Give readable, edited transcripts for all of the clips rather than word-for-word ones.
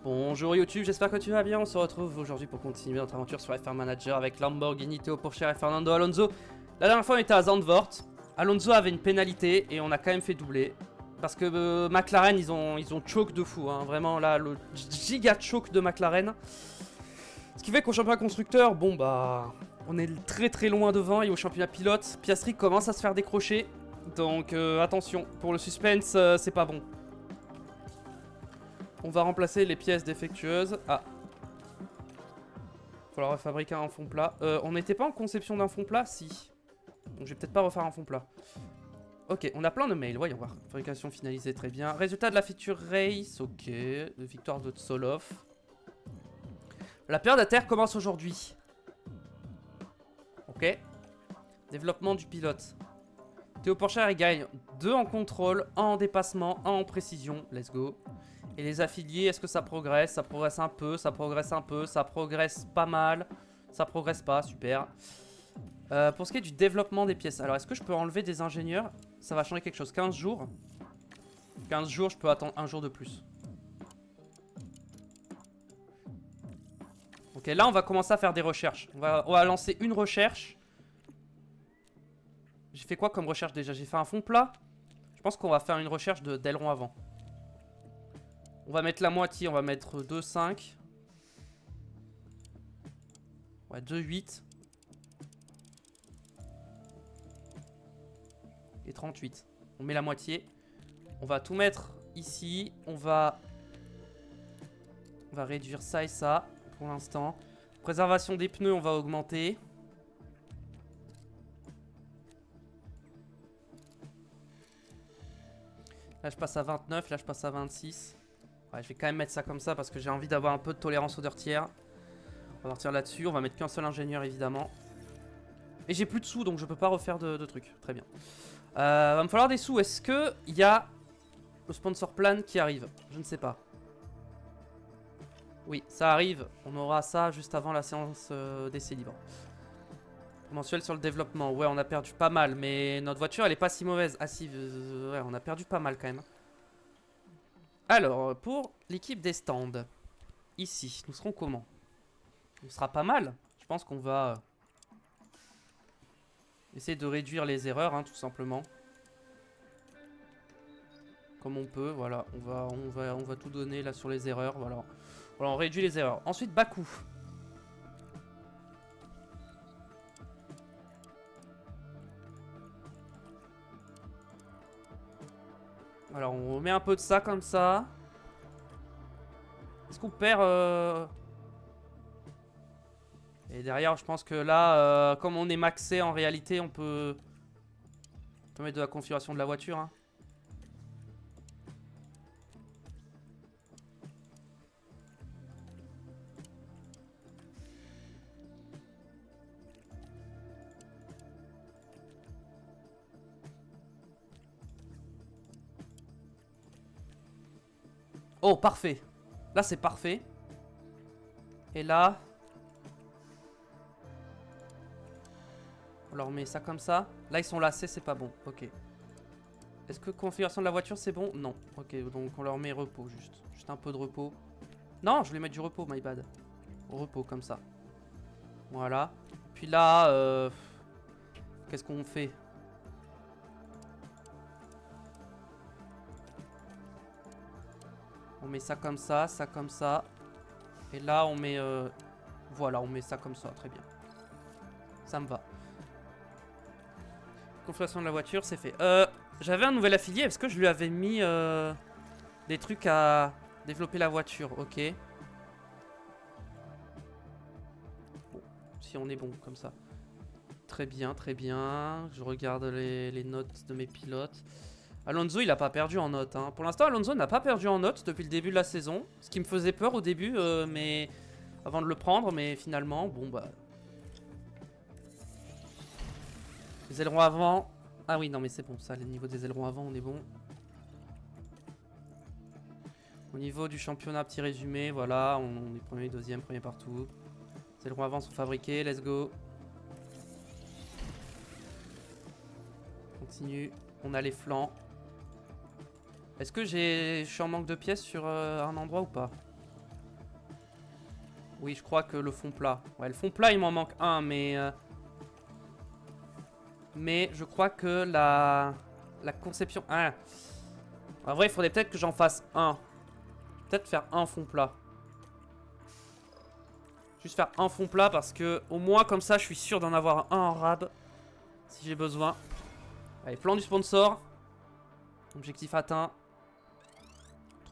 Bonjour YouTube, j'espère que tu vas bien. On se retrouve aujourd'hui pour continuer notre aventure sur F1 Manager avec Lamborghini, Théo Pourchaire et Fernando Alonso. La dernière fois on était à Zandvoort. Alonso avait une pénalité et on a quand même fait doubler. Parce que McLaren ils ont choke de fou, hein. Vraiment là le giga choke de McLaren. Ce qui fait qu'au championnat constructeur, bon bah on est très loin devant. Et au championnat pilote, Piastri commence à se faire décrocher. Donc attention, pour le suspense c'est pas bon. On va remplacer les pièces défectueuses. Ah. Il faudra refabriquer un fond plat. On n'était pas en conception d'un fond plat? Si. Donc je vais peut-être pas refaire un fond plat. Ok, on a plein de mails. Voyons voir. Fabrication finalisée, très bien. Résultat de la feature race. Ok. Victoire de Tsoloff. La période à terre commence aujourd'hui. Ok. Développement du pilote. Théo Pourchaire, il gagne 2 en contrôle, 1 en dépassement, 1 en précision. Let's go. Et les affiliés, est-ce que ça progresse? Ça progresse un peu, ça progresse un peu, ça progresse pas mal, ça progresse pas, super. Pour ce qui est du développement des pièces, alors est-ce que je peux enlever des ingénieurs? Ça va changer quelque chose, 15 jours. 15 jours, je peux attendre un jour de plus. Ok, là on va commencer à faire des recherches. On va lancer une recherche. J'ai fait quoi comme recherche déjà? J'ai fait un fond plat. Je pense qu'on va faire une recherche d'aileron avant. On va mettre la moitié, on va mettre 2,5. Ouais, 2,8. Et 38. On met la moitié. On va tout mettre ici. On va réduire ça et ça pour l'instant. Préservation des pneus, on va augmenter. Là, je passe à 29. Là, je passe à 26. Ouais, je vais quand même mettre ça comme ça parce que j'ai envie d'avoir un peu de tolérance aux heurtières. On va partir là-dessus. On va mettre qu'un seul ingénieur, évidemment. Et j'ai plus de sous, donc je peux pas refaire de trucs. Très bien. Va me falloir des sous. Est-ce que il y a le sponsor plan qui arrive? Je ne sais pas. Oui, ça arrive. On aura ça juste avant la séance d'essai libre. Mensuel sur le développement. Ouais, on a perdu pas mal, mais notre voiture, elle est pas si mauvaise. Ah si, ouais, on a perdu pas mal quand même. Alors, pour l'équipe des stands, ici, nous serons comment? On sera pas mal. Je pense qu'on va essayer de réduire les erreurs, hein, tout simplement. Comme on peut, voilà. On va tout donner là sur les erreurs, voilà. Voilà, on réduit les erreurs. Ensuite, Bakou. Alors, on met un peu de ça comme ça. Est-ce qu'on perd Et derrière, je pense que là, comme on est maxé, en réalité, on peut mettre de la configuration de la voiture, hein. Oh, parfait. Là, c'est parfait. Et là... on leur met ça comme ça. Là, ils sont lassés, c'est pas bon. Ok. Est-ce que configuration de la voiture, c'est bon? Non. Ok, donc on leur met repos, juste. Juste un peu de repos. Non, je voulais mettre du repos, my bad. Repos, comme ça. Voilà. Puis là, qu'est-ce qu'on fait? On met ça comme ça, ça comme ça. Et là, on met... voilà, on met ça comme ça, très bien. Ça me va. Configuration de la voiture, c'est fait. J'avais un nouvel affilié, est-ce que je lui avais mis des trucs à développer la voiture? Ok. Bon, si on est bon, comme ça. Très bien, très bien. Je regarde les notes de mes pilotes. Alonso, il a pas perdu en notes, hein. Pour l'instant, Alonso n'a pas perdu en notes depuis le début de la saison. Ce qui me faisait peur au début, mais avant de le prendre, mais finalement, bon bah... les ailerons avant. Ah oui, non mais c'est bon, ça, le niveau des ailerons avant, on est bon. Au niveau du championnat, petit résumé, voilà, on est premier, deuxième, premier partout. Les ailerons avant sont fabriqués, let's go. Continue, on a les flancs. Est-ce que je suis en manque de pièces sur un endroit ou pas? Oui, je crois que le fond plat. Ouais, le fond plat, il m'en manque un, mais je crois que la conception... Ah. En vrai, il faudrait peut-être que j'en fasse un. Peut-être faire un fond plat. Juste faire un fond plat parce que au moins comme ça, je suis sûr d'en avoir un en rab. Si j'ai besoin. Allez, plan du sponsor. Objectif atteint.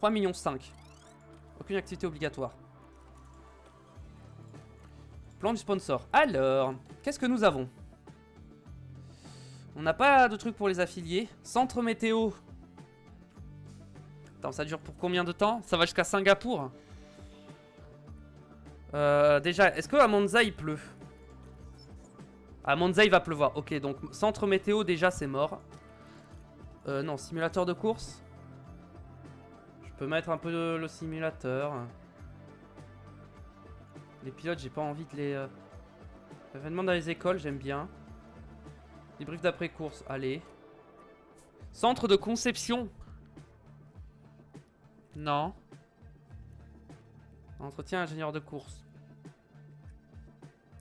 3,5 millions. Aucune activité obligatoire. Plan du sponsor. Alors, qu'est-ce que nous avons? On n'a pas de truc pour les affiliés. Centre météo. Attends, ça dure pour combien de temps? Ça va jusqu'à Singapour. Déjà, est-ce qu'à Monza il pleut? À Monza il va pleuvoir. Ok, donc centre météo déjà c'est mort. Non, simulateur de course. Je peux mettre un peu le simulateur. Les pilotes, j'ai pas envie de les... Événements dans les écoles, j'aime bien. Débrief d'après-course, allez. Centre de conception. Non. Entretien ingénieur de course.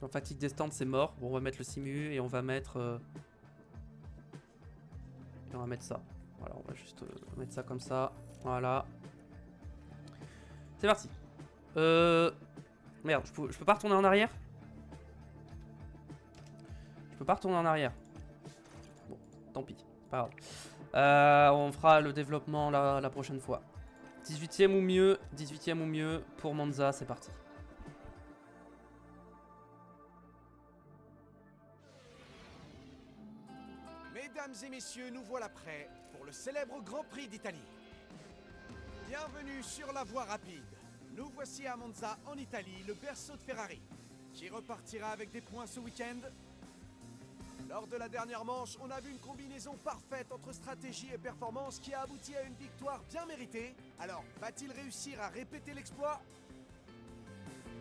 En fatigue des stands, c'est mort. Bon, on va mettre le simu et on va mettre... Et on va mettre ça. Voilà, on va juste mettre ça comme ça. Voilà. C'est parti. Merde, je peux pas retourner en arrière? Je peux pas retourner en arrière. Bon, tant pis. Pas grave. On fera le développement la prochaine fois. 18ème ou mieux. 18ème ou mieux pour Monza, c'est parti. Mesdames et messieurs, nous voilà prêts pour le célèbre Grand Prix d'Italie. Bienvenue sur la voie rapide. Nous voici à Monza, en Italie, le berceau de Ferrari, qui repartira avec des points ce week-end. Lors de la dernière manche, on a vu une combinaison parfaite entre stratégie et performance qui a abouti à une victoire bien méritée. Alors, va-t-il réussir à répéter l'exploit?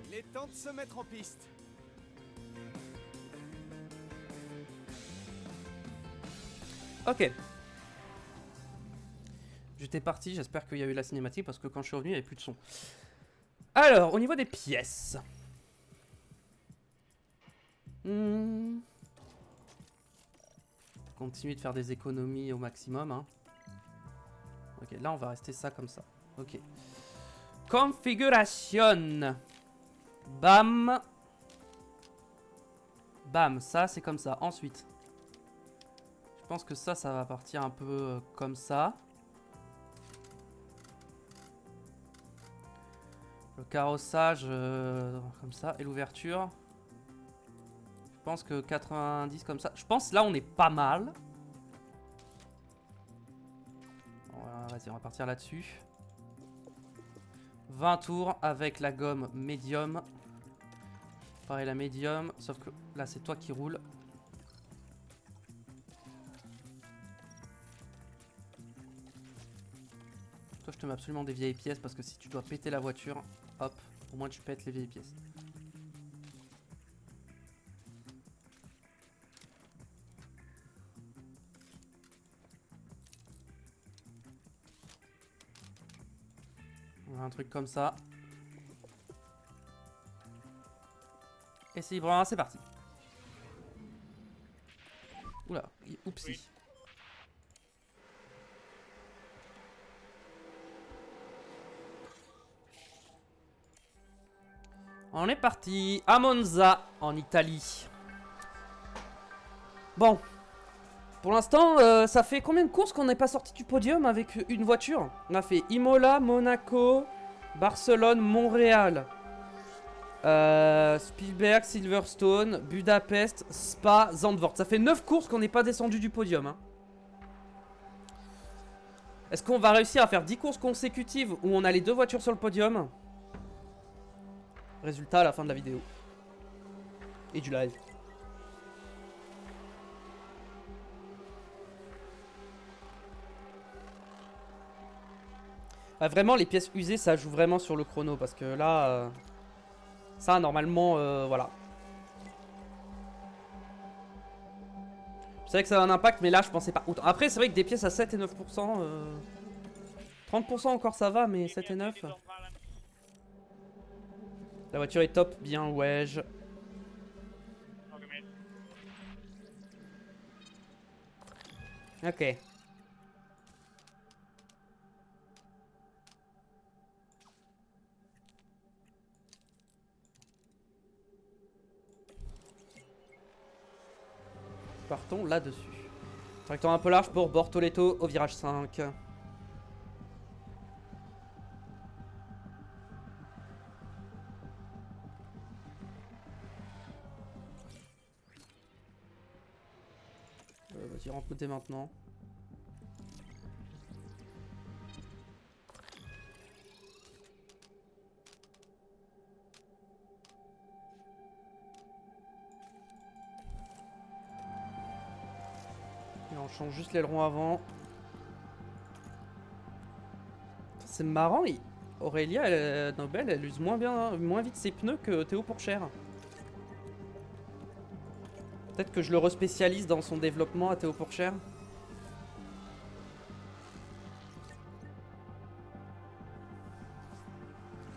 Il est temps de se mettre en piste. Ok. J'étais parti, j'espère qu'il y a eu la cinématique parce que quand je suis revenu, il n'y avait plus de son. Alors, au niveau des pièces. Continuer de faire des économies au maximum. Hein. Ok, là on va rester ça comme ça. Ok. Configuration. Bam. Bam, ça c'est comme ça. Ensuite. Je pense que ça va partir un peu comme ça. Le carrossage, comme ça. Et l'ouverture. Je pense que 90 comme ça. Je pense là on est pas mal. Vas-y, on va partir là-dessus. 20 tours avec la gomme médium. Pareil la médium. Sauf que là c'est toi qui roule. Toi je te mets absolument des vieilles pièces parce que si tu dois péter la voiture, hop, au moins tu pètes les vieilles pièces. Un truc comme ça. Et c'est libre, c'est parti. Oula, oupsie. Oui. On est parti à Monza, en Italie. Bon. Pour l'instant, ça fait combien de courses qu'on n'est pas sorti du podium avec une voiture? On a fait Imola, Monaco, Barcelone, Montréal, Spielberg, Silverstone, Budapest, Spa, Zandvoort. Ça fait 9 courses qu'on n'est pas descendu du podium. Hein. Est-ce qu'on va réussir à faire 10 courses consécutives où on a les deux voitures sur le podium? Résultat à la fin de la vidéo. Et du live. Ah, vraiment, les pièces usées, ça joue vraiment sur le chrono. Parce que là, ça, normalement, voilà. C'est vrai que ça a un impact, mais là, je pensais pas autant. Après, c'est vrai que des pièces à 7 et 9%, 30% encore, ça va, mais 7 et 9... La voiture est top, bien, ouais. Ok. Partons là-dessus. Trajectoire un peu large pour Bortoleto au virage 5. Vas-y, rentre dès maintenant. Et on change juste l'aileron avant. C'est marrant, Aurélia Nobel, elle use moins vite ses pneus que Théo Pourchère. Peut-être que je le respécialise dans son développement à Théo Pourchère.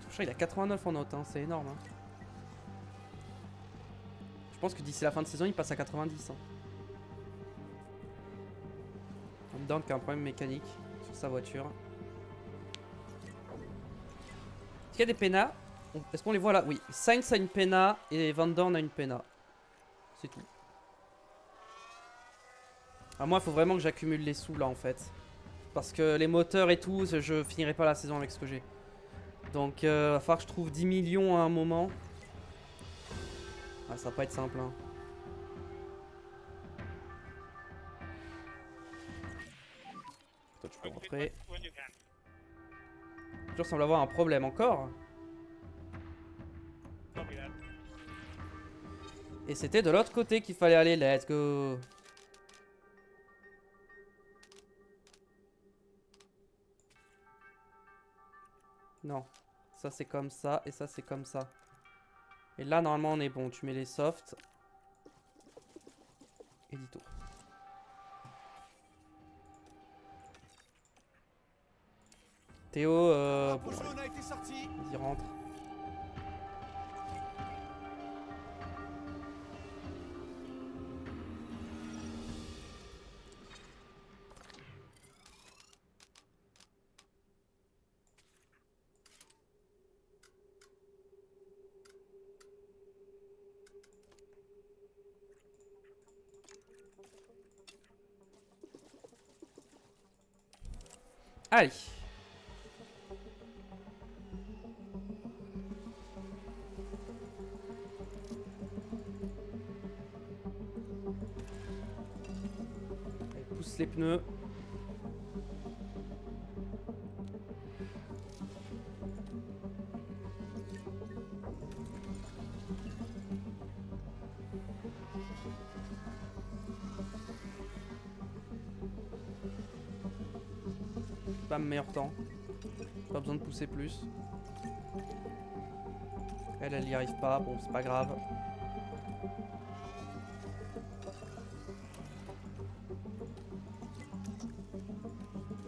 Pourchère, il a 89 en note, hein, c'est énorme. Hein. Je pense que d'ici la fin de saison, il passe à 90. Hein. En même temps qu'il y a un problème mécanique sur sa voiture. Est-ce qu'il y a des pénas? Est-ce qu'on les voit là? Oui. Sainz a une péna et Van Dorn a une péna. C'est tout. Alors moi, il faut vraiment que j'accumule les sous là en fait. Parce que les moteurs et tout, je finirai pas la saison avec ce que j'ai. Donc, va falloir que je trouve 10 millions à un moment. Ah, ça va pas être simple. Hein. Toi, tu peux rentrer. Je semble avoir un problème encore. Et c'était de l'autre côté qu'il fallait aller. Let's go. Non. Ça, c'est comme ça. Et ça, c'est comme ça. Et là, normalement, on est bon. Tu mets les softs. Édito. Théo, bon, vas-y, rentre. Allez. Allez, pousse les pneus. Pas meilleur temps. Pas besoin de pousser plus. Elle y arrive pas. Bon, c'est pas grave.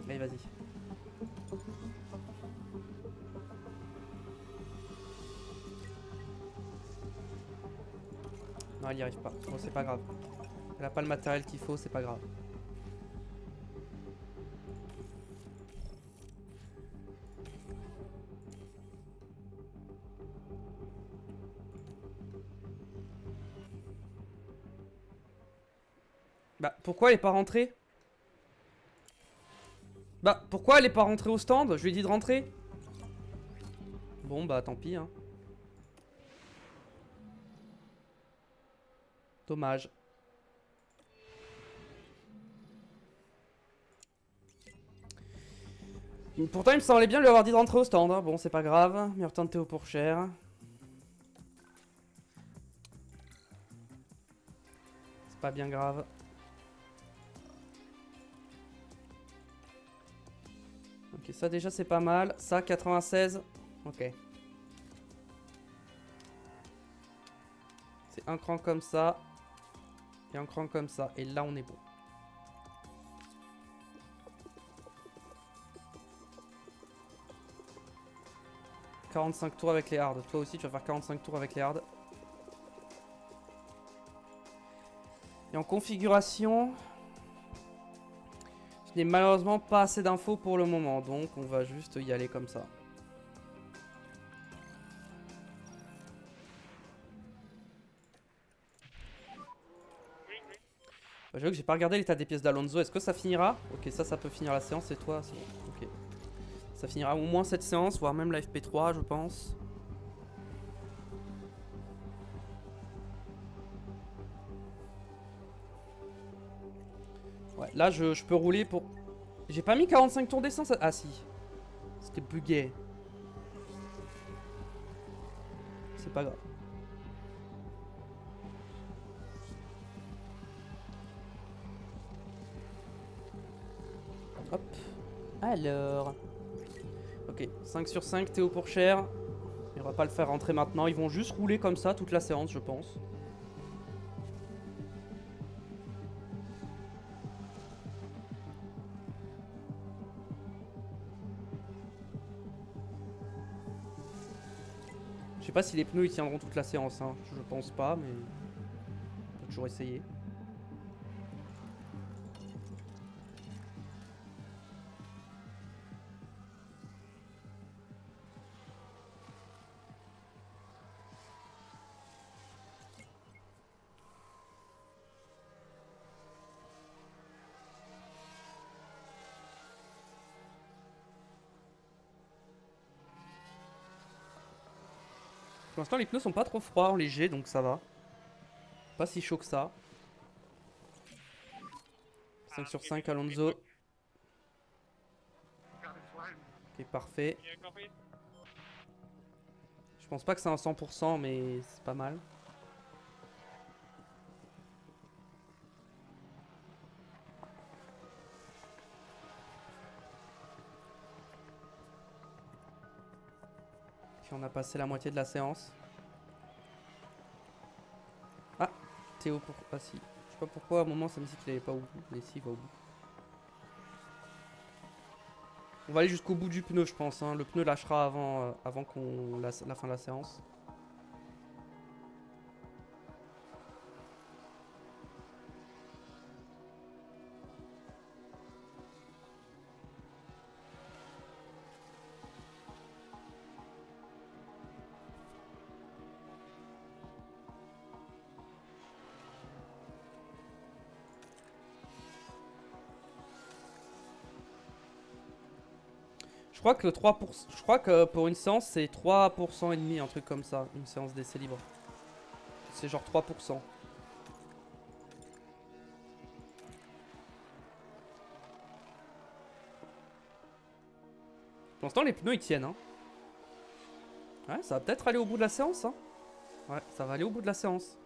Allez, vas-y. Non, elle y arrive pas. Bon, c'est pas grave. Elle a pas le matériel qu'il faut, c'est pas grave. Bah, pourquoi elle est pas rentrée? Bah, pourquoi elle est pas rentrée au stand? Je lui ai dit de rentrer. Bon, bah, tant pis, hein. Dommage. Pourtant, il me semblait bien lui avoir dit de rentrer au stand. Hein. Bon, c'est pas grave. Meilleur temps de Théo Pourchère. C'est pas bien grave. Ok, ça déjà c'est pas mal. Ça, 96. Ok. C'est un cran comme ça. Et un cran comme ça. Et là, on est bon. 45 tours avec les hards. Toi aussi, tu vas faire 45 tours avec les hards. Et en configuration, je n'ai malheureusement pas assez d'infos pour le moment. Donc, on va juste y aller comme ça. Bah, j'avoue que j'ai pas regardé l'état des pièces d'Alonso. Est-ce que ça finira? Ok, ça peut finir la séance. Et toi, c'est bon. Ok. Ça finira au moins cette séance, voire même la FP3, je pense. Ouais, là, je peux rouler pour... J'ai pas mis 45 tours d'essence. Ah, si. C'était bugué. C'est pas grave. Hop. Alors. Ok, 5 sur 5, Théo pour cher. On va pas le faire rentrer maintenant. Ils vont juste rouler comme ça toute la séance, je pense. Je sais pas si les pneus ils tiendront toute la séance, hein. Je pense pas, mais on peut toujours essayer. Pour l'instant, les pneus sont pas trop froids, légers, donc ça va. Pas si chaud que ça. 5 sur 5, Alonso. Ok, parfait. Je pense pas que c'est un 100%, mais c'est pas mal. Puis on a passé la moitié de la séance. Ah, Théo pour... Ah si. Je sais pas pourquoi à un moment ça me dit qu'il allait pas au bout. Mais si, il va au bout. On va aller jusqu'au bout du pneu, je pense, hein. Le pneu lâchera avant la fin de la séance. Je crois que le 3%, je crois que pour une séance c'est 3% et demi, un truc comme ça, une séance d'essai libre. C'est genre 3%. Pour l'instant les pneus ils tiennent, hein. Ouais, ça va peut-être aller au bout de la séance, hein. Ouais, ça va aller au bout de la séance.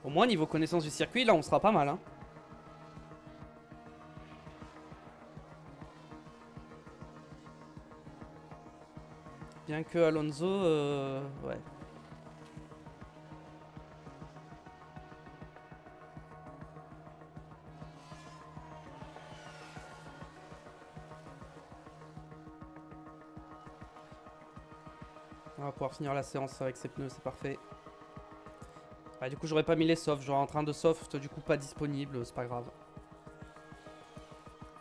Au moins niveau connaissance du circuit, là on sera pas mal, hein. Bien que Alonso, ouais. On va pouvoir finir la séance avec ces pneus, c'est parfait. Ah, du coup j'aurais pas mis les softs, genre en train de soft, du coup pas disponible, c'est pas grave.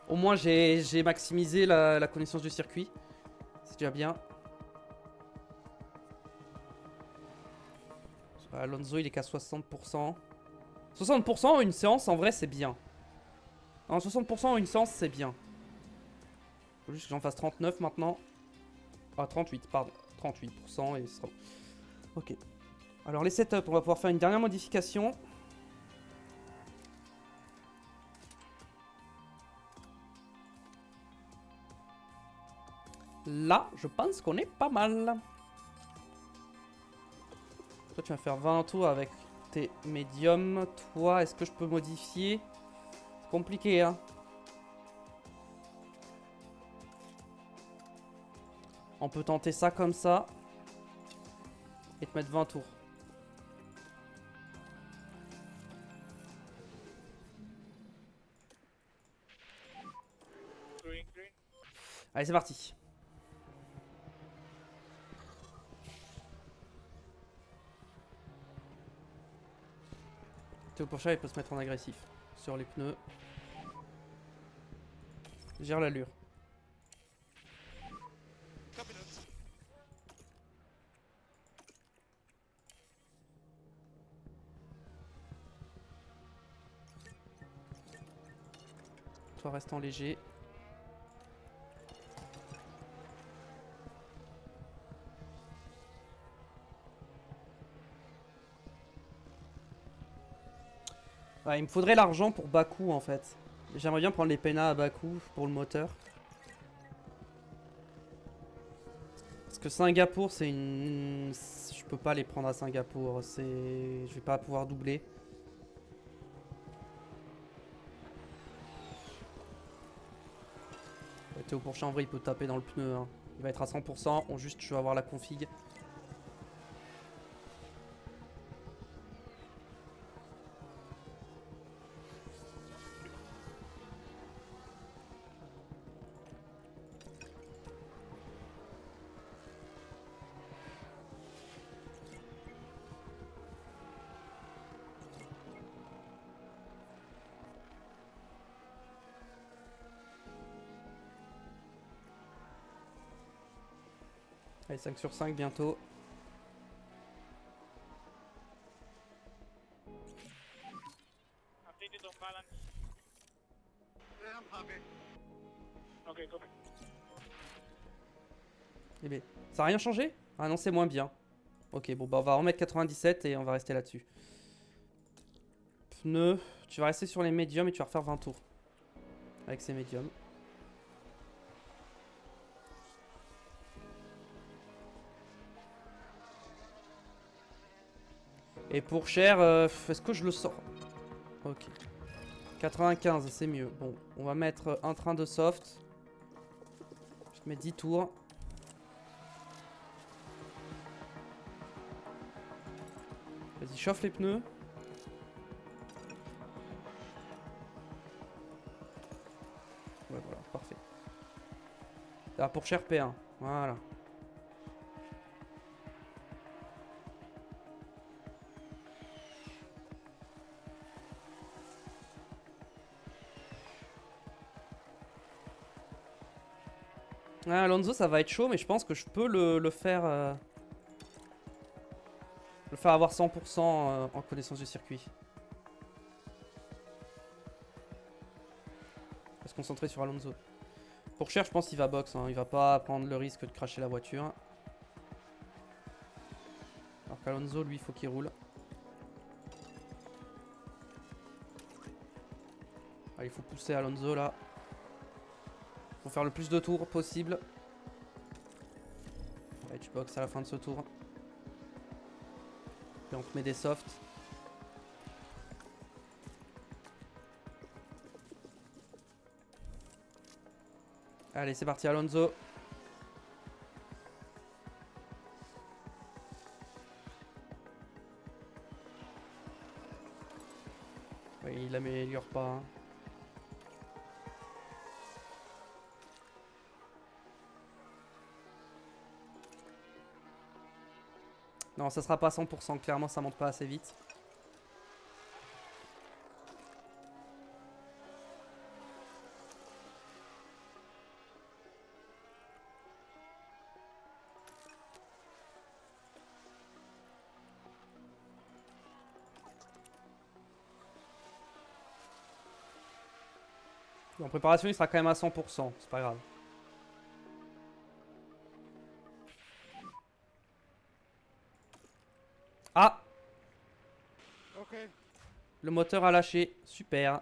Au moins j'ai maximisé la connaissance du circuit. C'est déjà bien. Alonso il est qu'à 60%. 60% une séance en vrai c'est bien. Non, 60% une séance c'est bien. Faut juste que j'en fasse 39 maintenant. Ah 38 pardon. 38% et ce sera... Ok. Alors les setups, on va pouvoir faire une dernière modification. Là, je pense qu'on est pas mal. Toi, tu vas faire 20 tours avec tes médiums. Toi, est-ce que je peux modifier? C'est compliqué, hein. On peut tenter ça comme ça. Et te mettre 20 tours. Allez, c'est parti. Théo Pourchère, il peut se mettre en agressif. Sur les pneus. Gère l'allure. Toi, reste en léger. Ouais, il me faudrait l'argent pour Baku en fait. J'aimerais bien prendre les Pena à Baku pour le moteur. Parce que Singapour, c'est une... Je peux pas les prendre à Singapour. Je vais pas pouvoir doubler. Théo Pourchère, en vrai, il peut taper dans le pneu. Hein. Il va être à 100%. Je vais avoir la config. Allez, 5 sur 5 bientôt. Updated on balance. Okay, copy. Eh bien, ça a rien changé? Ah non, c'est moins bien. Ok, bon, bah on va remettre 97 et on va rester là-dessus. Pneus. Tu vas rester sur les médiums et tu vas refaire 20 tours. Avec ces médiums. Et pour cher, est-ce que je le sors? Ok. 95, c'est mieux. Bon, on va mettre un train de soft. Je te mets 10 tours. Vas-y, chauffe les pneus. Ouais, voilà, parfait. Ah, pour cher P1. Voilà. Ah, Alonso, ça va être chaud, mais je pense que je peux le faire... le faire avoir 100% en connaissance du circuit. On va se concentrer sur Alonso. Pour cher, je pense qu'il va box. Hein. Il va pas prendre le risque de cracher la voiture. Alors qu'Alonso, lui, il faut qu'il roule. Ah, il faut pousser Alonso là. Faut faire le plus de tours possible. Allez, tu boxes à la fin de ce tour. Et on te met des softs. Allez, c'est parti Alonso. Oui, il améliore pas. Hein. Non, ça sera pas 100%. Clairement, ça monte pas assez vite. En préparation, il sera quand même à 100%. C'est pas grave. Ah! Okay. Le moteur a lâché. Super.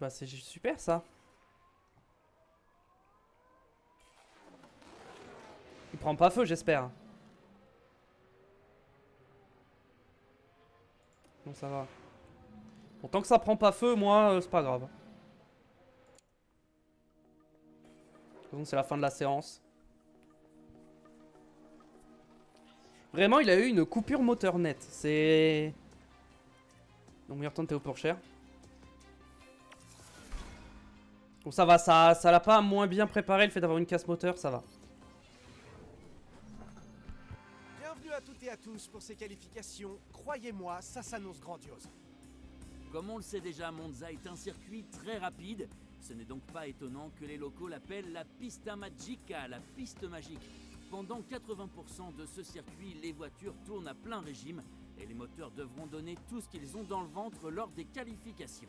Bah, c'est super ça. Il prend pas feu, j'espère. Bon, ça va. Bon, tant que ça prend pas feu, moi, c'est pas grave. De toute façon, c'est la fin de la séance. Vraiment, il a eu une coupure moteur nette. C'est... Donc, meilleur temps de Théo Pourchère. Bon, ça va, ça l'a pas moins bien préparé le fait d'avoir une casse moteur, ça va. Bienvenue à toutes et à tous pour ces qualifications. Croyez-moi, ça s'annonce grandiose. Comme on le sait déjà, Monza est un circuit très rapide. Ce n'est donc pas étonnant que les locaux l'appellent la Pista Magica, la piste magique. Pendant 80% de ce circuit, les voitures tournent à plein régime et les moteurs devront donner tout ce qu'ils ont dans le ventre lors des qualifications.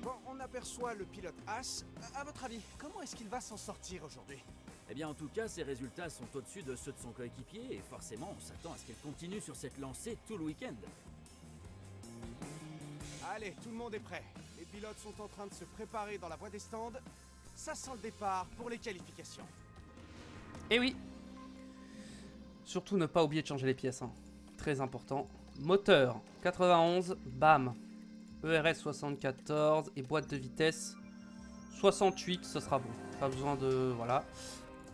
Bon, on aperçoit le pilote As. À votre avis, comment est-ce qu'il va s'en sortir aujourd'hui? Eh bien, en tout cas, ses résultats sont au-dessus de ceux de son coéquipier et forcément, on s'attend à ce qu'elle continue sur cette lancée tout le week-end. Allez, tout le monde est prêt. Les pilotes sont en train de se préparer dans la voie des stands. Ça sent le départ pour les qualifications. Et oui. Surtout ne pas oublier de changer les pièces, hein. Très important. Moteur 91, bam. ERS 74 et boîte de vitesse 68, ce sera bon. Pas besoin de... voilà.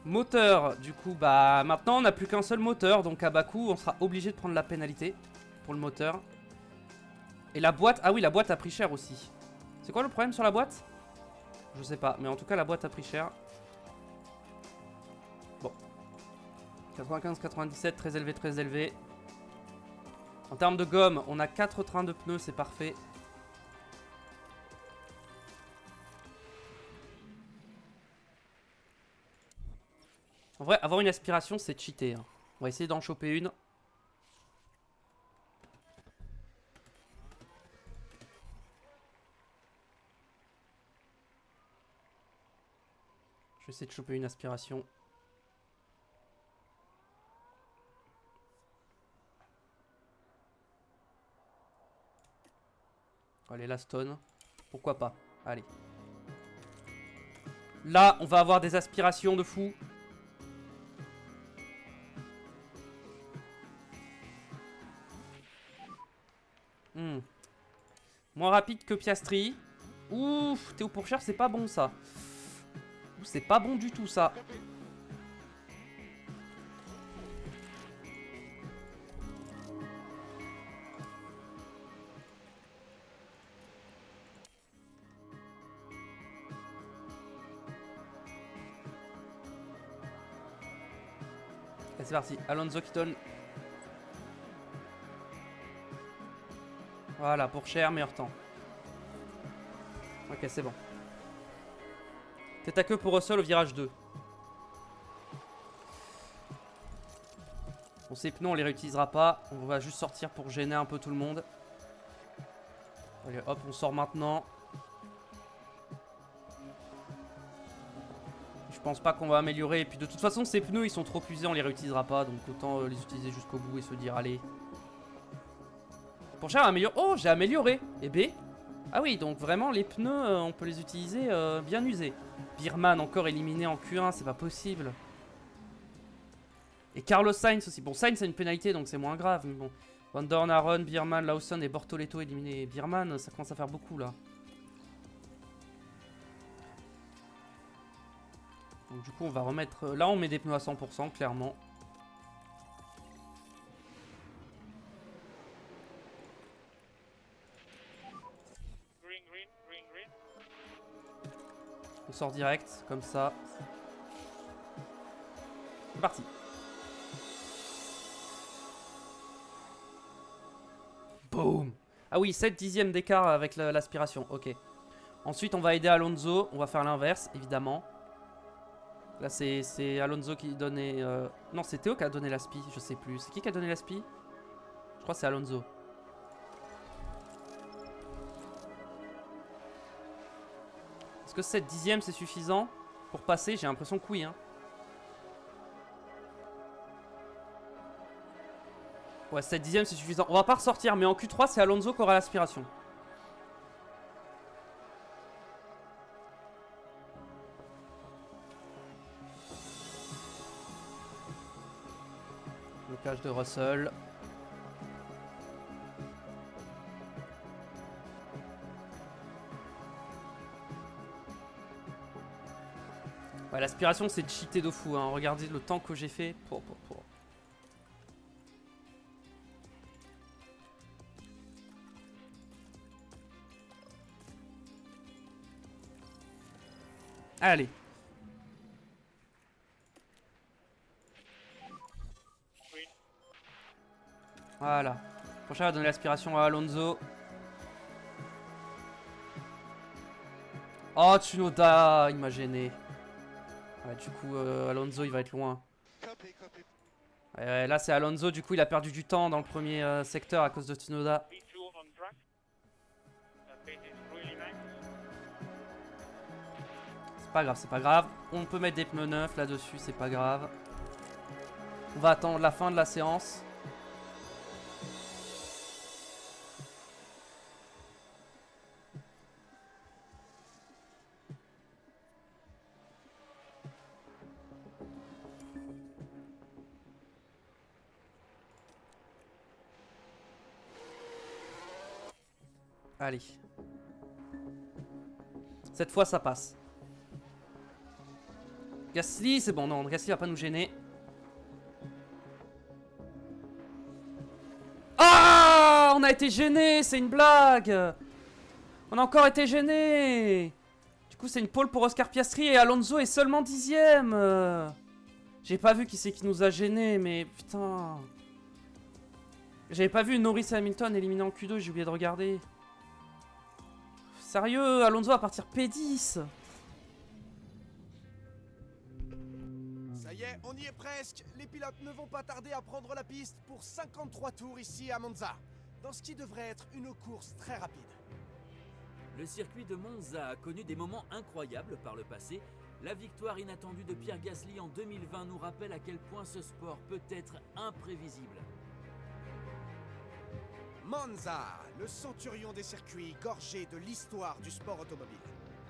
Moteur, du coup, bah maintenant on n'a plus qu'un seul moteur, donc à bas coût on sera obligé de prendre la pénalité pour le moteur. Et la boîte, ah oui, la boîte a pris cher aussi. C'est quoi le problème sur la boîte? Je sais pas, mais en tout cas la boîte a pris cher. Bon. 95-97, très élevé, très élevé. En termes de gomme, on a 4 trains de pneus, c'est parfait. En vrai, avoir une aspiration, c'est cheater, hein. On va essayer d'en choper une. Je vais essayer de choper une aspiration. Allez, la stone. Pourquoi pas? Allez. Là, on va avoir des aspirations de fou. Moins rapide que Piastri. Ouf, Théo Pourchère, c'est pas bon ça. C'est pas bon du tout ça. Et c'est parti, Alonso qui donne. Voilà, Pourchère, meilleur temps. Ok, c'est bon. Tête à queue pour Russell au virage 2. Bon, ces pneus, on les réutilisera pas. On va juste sortir pour gêner un peu tout le monde. Allez, hop, on sort maintenant. Je pense pas qu'on va améliorer. Et puis de toute façon, ces pneus, ils sont trop usés, on les réutilisera pas. Donc autant les utiliser jusqu'au bout et se dire, allez. Pour cher, améliore. Oh, j'ai amélioré. Et B. Ah oui, donc vraiment, les pneus, on peut les utiliser bien usés. Birman encore éliminé en Q1, c'est pas possible. Et Carlos Sainz aussi. Bon, Sainz a une pénalité, donc c'est moins grave. Mais bon, Van Dorn, Aaron, Birman, Lawson et Bortoletto éliminés. Birman, ça commence à faire beaucoup là. Donc du coup, on va remettre... Là, on met des pneus à 100%, clairement. Green, green, green, green. On sort direct, comme ça. C'est parti. Boum. Ah oui, 7 dixièmes d'écart avec l'aspiration, ok. Ensuite, on va aider Alonso. On va faire l'inverse, évidemment. Là, c'est Alonso qui donnait... Non, c'est Théo qui a donné l'aspi, je sais plus. C'est qui a donné l'aspi? Je crois que c'est Alonso. Est-ce que 7 dixièmes, c'est suffisant pour passer? J'ai l'impression que oui, hein. Ouais, 7 dixièmes, c'est suffisant. On va pas ressortir, mais en Q3, c'est Alonso qui aura l'aspiration. Blocage de Russell. Ouais, l'aspiration, c'est cheaté de fou, hein. Regardez le temps que j'ai fait. Allez. Green. Voilà. Prochain va donner l'aspiration à Alonso. Oh, Tsunoda, il m'a gêné. Ouais, du coup, Alonso, il va être loin. Là, c'est Alonso, du coup, il a perdu du temps dans le premier secteur à cause de Tsunoda. V2 on track. That pace is really nice. C'est pas grave, c'est pas grave. On peut mettre des pneus neufs là-dessus, c'est pas grave. On va attendre la fin de la séance. Allez. Cette fois, ça passe. Gasly, c'est bon. Non, Gasly va pas nous gêner. Ah, on a été gêné. C'est une blague. On a encore été gêné. Du coup, c'est une pole pour Oscar Piastri et Alonso est seulement 10ème. J'ai pas vu qui c'est qui nous a gêné, mais putain. J'avais pas vu Norris et Hamilton éliminant Q2, j'ai oublié de regarder. Sérieux, Alonso va partir P10. Ça y est, on y est presque. Les pilotes ne vont pas tarder à prendre la piste pour 53 tours ici à Monza, dans ce qui devrait être une course très rapide. Le circuit de Monza a connu des moments incroyables par le passé. La victoire inattendue de Pierre Gasly en 2020 nous rappelle à quel point ce sport peut être imprévisible. Monza, le centurion des circuits gorgé de l'histoire du sport automobile.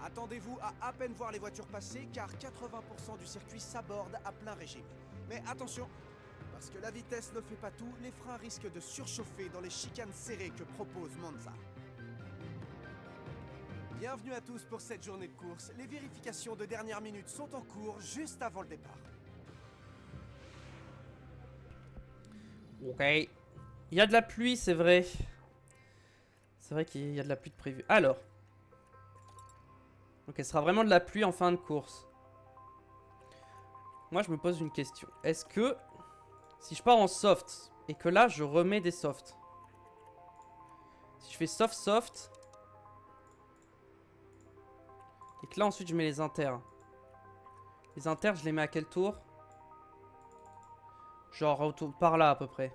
Attendez-vous à peine voir les voitures passer car 80% du circuit s'aborde à plein régime. Mais attention, parce que la vitesse ne fait pas tout, les freins risquent de surchauffer dans les chicanes serrées que propose Monza. Bienvenue à tous pour cette journée de course. Les vérifications de dernière minute sont en cours juste avant le départ. Ok. Il y a de la pluie, c'est vrai. C'est vrai qu'il y a de la pluie de prévu. Alors. Donc, elle sera vraiment de la pluie en fin de course. Moi, je me pose une question. Est-ce que, si je pars en soft, et que là, je remets des softs. Si je fais soft, et que là, ensuite, je mets les inters. Les inters, je les mets à quel tour? Genre, par là, à peu près.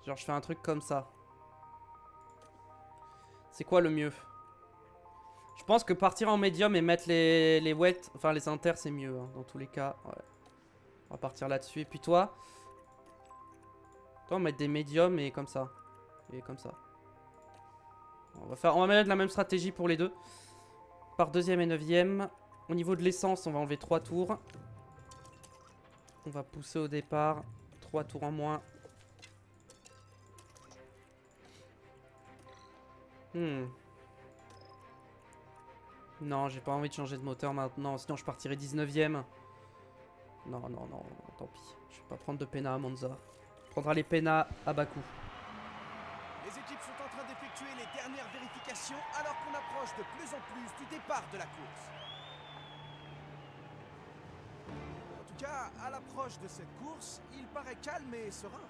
Genre je fais un truc comme ça. C'est quoi le mieux? Je pense que partir en médium et mettre les wet, enfin les inters c'est mieux hein, dans tous les cas. Ouais. On va partir là-dessus. Et puis toi? Toi on va mettre des médiums et comme ça. Et comme ça. On va mettre la même stratégie pour les deux. Par deuxième et neuvième. Au niveau de l'essence on va enlever 3 tours. On va pousser au départ. 3 tours en moins. Non, j'ai pas envie de changer de moteur maintenant, sinon je partirai 19ème. Non, tant pis. Je vais pas prendre de Pena à Monza. On prendra les Pena à Bakou. Les équipes sont en train d'effectuer les dernières vérifications alors qu'on approche de plus en plus du départ de la course. En tout cas, à l'approche de cette course, il paraît calme et serein.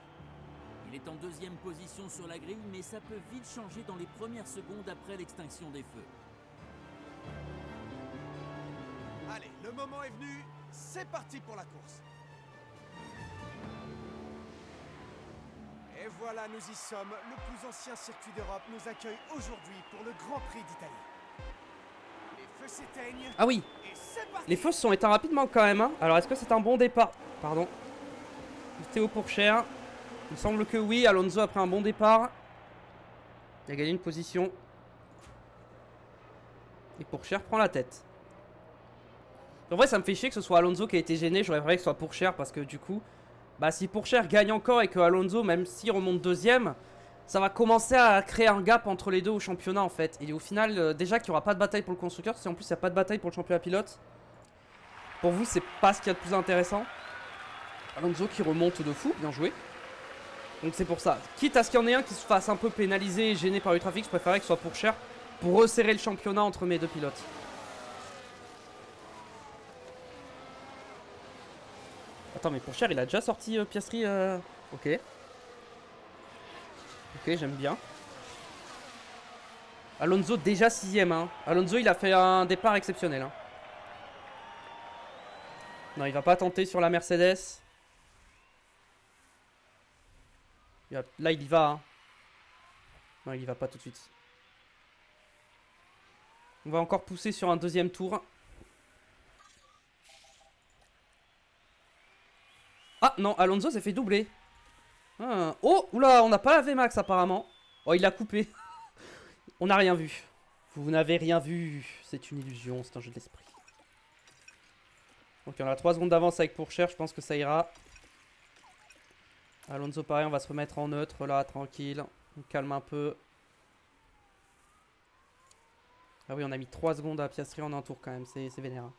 Il est en deuxième position sur la grille, mais ça peut vite changer dans les premières secondes après l'extinction des feux. Allez, le moment est venu, c'est parti pour la course. Et voilà, nous y sommes. Le plus ancien circuit d'Europe nous accueille aujourd'hui pour le Grand Prix d'Italie. Les feux s'éteignent. Ah oui, Et c'est parti. les feux se sont éteints rapidement quand même. Hein. Alors est-ce que c'est un bon départ? Pardon. Théo Pourchaire. Il me semble que oui, Alonso a pris un bon départ. Il a gagné une position. Et Pourchaire prend la tête. En vrai, ça me fait chier que ce soit Alonso qui a été gêné. J'aurais préféré que ce soit Pourchaire parce que du coup, bah si Pourchaire gagne encore et que Alonso, même s'il remonte deuxième, ça va commencer à créer un gap entre les deux au championnat en fait. Et au final, déjà qu'il n'y aura pas de bataille pour le constructeur, si en plus il n'y a pas de bataille pour le championnat pilote, pour vous, c'est pas ce qu'il y a de plus intéressant. Alonso qui remonte de fou, bien joué. Donc c'est pour ça. Quitte à ce qu'il y en ait un qui se fasse un peu pénaliser et gêné par le trafic, je préférais que ce soit Pourchère pour resserrer le championnat entre mes deux pilotes. Attends, mais Pourchère, il a déjà sorti Piastri. Ok. Ok, j'aime bien. Alonso déjà 6ème. Hein. Alonso, il a fait un départ exceptionnel. Hein. Non, il va pas tenter sur la Mercedes. Là, il y va. Hein. Non, il y va pas tout de suite. On va encore pousser sur un deuxième tour. Ah non, Alonso s'est fait doubler. Ah. Oh, oula, on n'a pas la VMAX apparemment. Oh, il a coupé. On n'a rien vu. Vous n'avez rien vu. C'est une illusion, c'est un jeu de l'esprit. Ok, on a 3 secondes d'avance avec Pourchère, je pense que ça ira. Alonso pareil, on va se remettre en neutre là, tranquille. On calme un peu. Ah oui, on a mis 3 secondes à Piastri en un tour quand même, c'est vénère. Hein.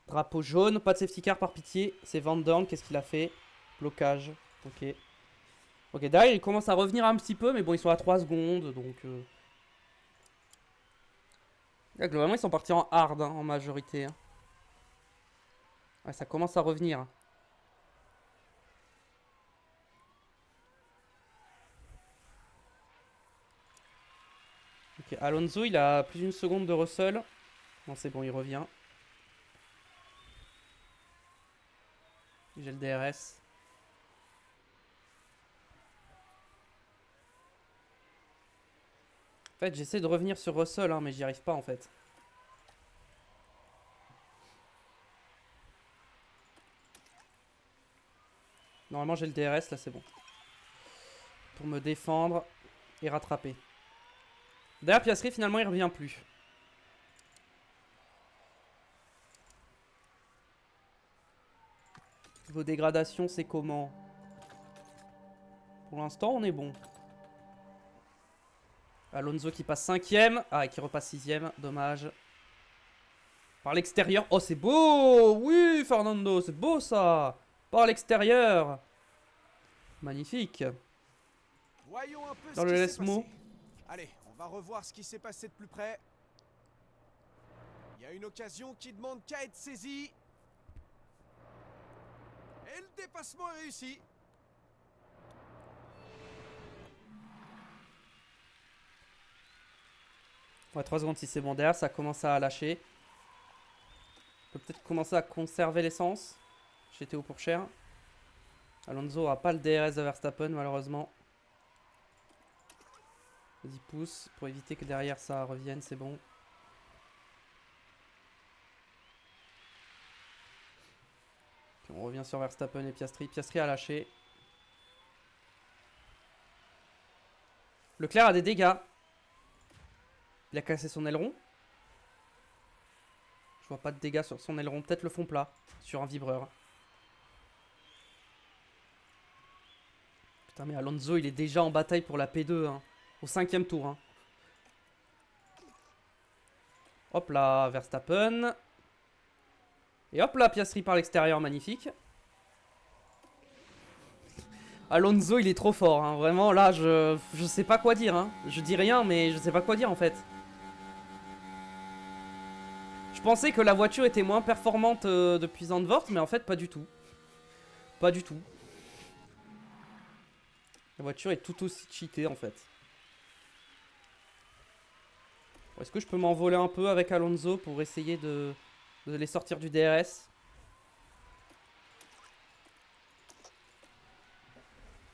Drapeau jaune, pas de safety car par pitié. C'est Van Dorn, qu'est-ce qu'il a fait? Blocage, ok. Ok, derrière il commence à revenir un petit peu, mais bon, ils sont à 3 secondes, donc... Là, globalement, ils sont partis en hard, hein, en majorité. Hein. Ouais, ça commence à revenir. Ok, Alonso, il a plus d'une seconde de Russell. Non, c'est bon, il revient. J'ai le DRS. En fait, j'essaie de revenir sur Russell, hein, mais j'y arrive pas en fait. Normalement, j'ai le DRS, là, c'est bon. Pour me défendre et rattraper. D'ailleurs, Piastri, finalement, il revient plus. Vos dégradations, c'est comment? Pour l'instant, on est bon. Alonso qui passe 5ème. Ah, et qui repasse 6ème. Dommage. Par l'extérieur. Oh, c'est beau! Oui, Fernando, c'est beau ça! Par l'extérieur. Magnifique. Voyons un peu Dans ce le qui s'est laisse-mot. passé. Allez, on va revoir ce qui s'est passé de plus près. Il y a une occasion qui demande qu'à être saisie. Et le dépassement est réussi. Ouais, 3 secondes si c'est bon. Derrière, ça commence à lâcher. On peut peut-être commencer à conserver l'essence. J'étais au Pourchère. Alonso n'a pas le DRS de Verstappen, malheureusement. Vas-y, pousse pour éviter que derrière ça revienne, c'est bon. Puis on revient sur Verstappen et Piastri. Piastri a lâché. Leclerc a des dégâts. Il a cassé son aileron. Je vois pas de dégâts sur son aileron. Peut-être le fond plat sur un vibreur. Putain, mais Alonso, il est déjà en bataille pour la P2. Hein, au 5ème tour. Hein. Hop là, Verstappen. Et hop là, Piastri par l'extérieur, magnifique. Alonso, il est trop fort. Hein. Vraiment, là, je sais pas quoi dire. Hein. Je dis rien, mais je sais pas quoi dire en fait. Je pensais que la voiture était moins performante depuis Zandvoort, mais en fait, pas du tout. Pas du tout. La voiture est tout aussi cheatée en fait. Est-ce que je peux m'envoler un peu avec Alonso pour essayer de les sortir du DRS?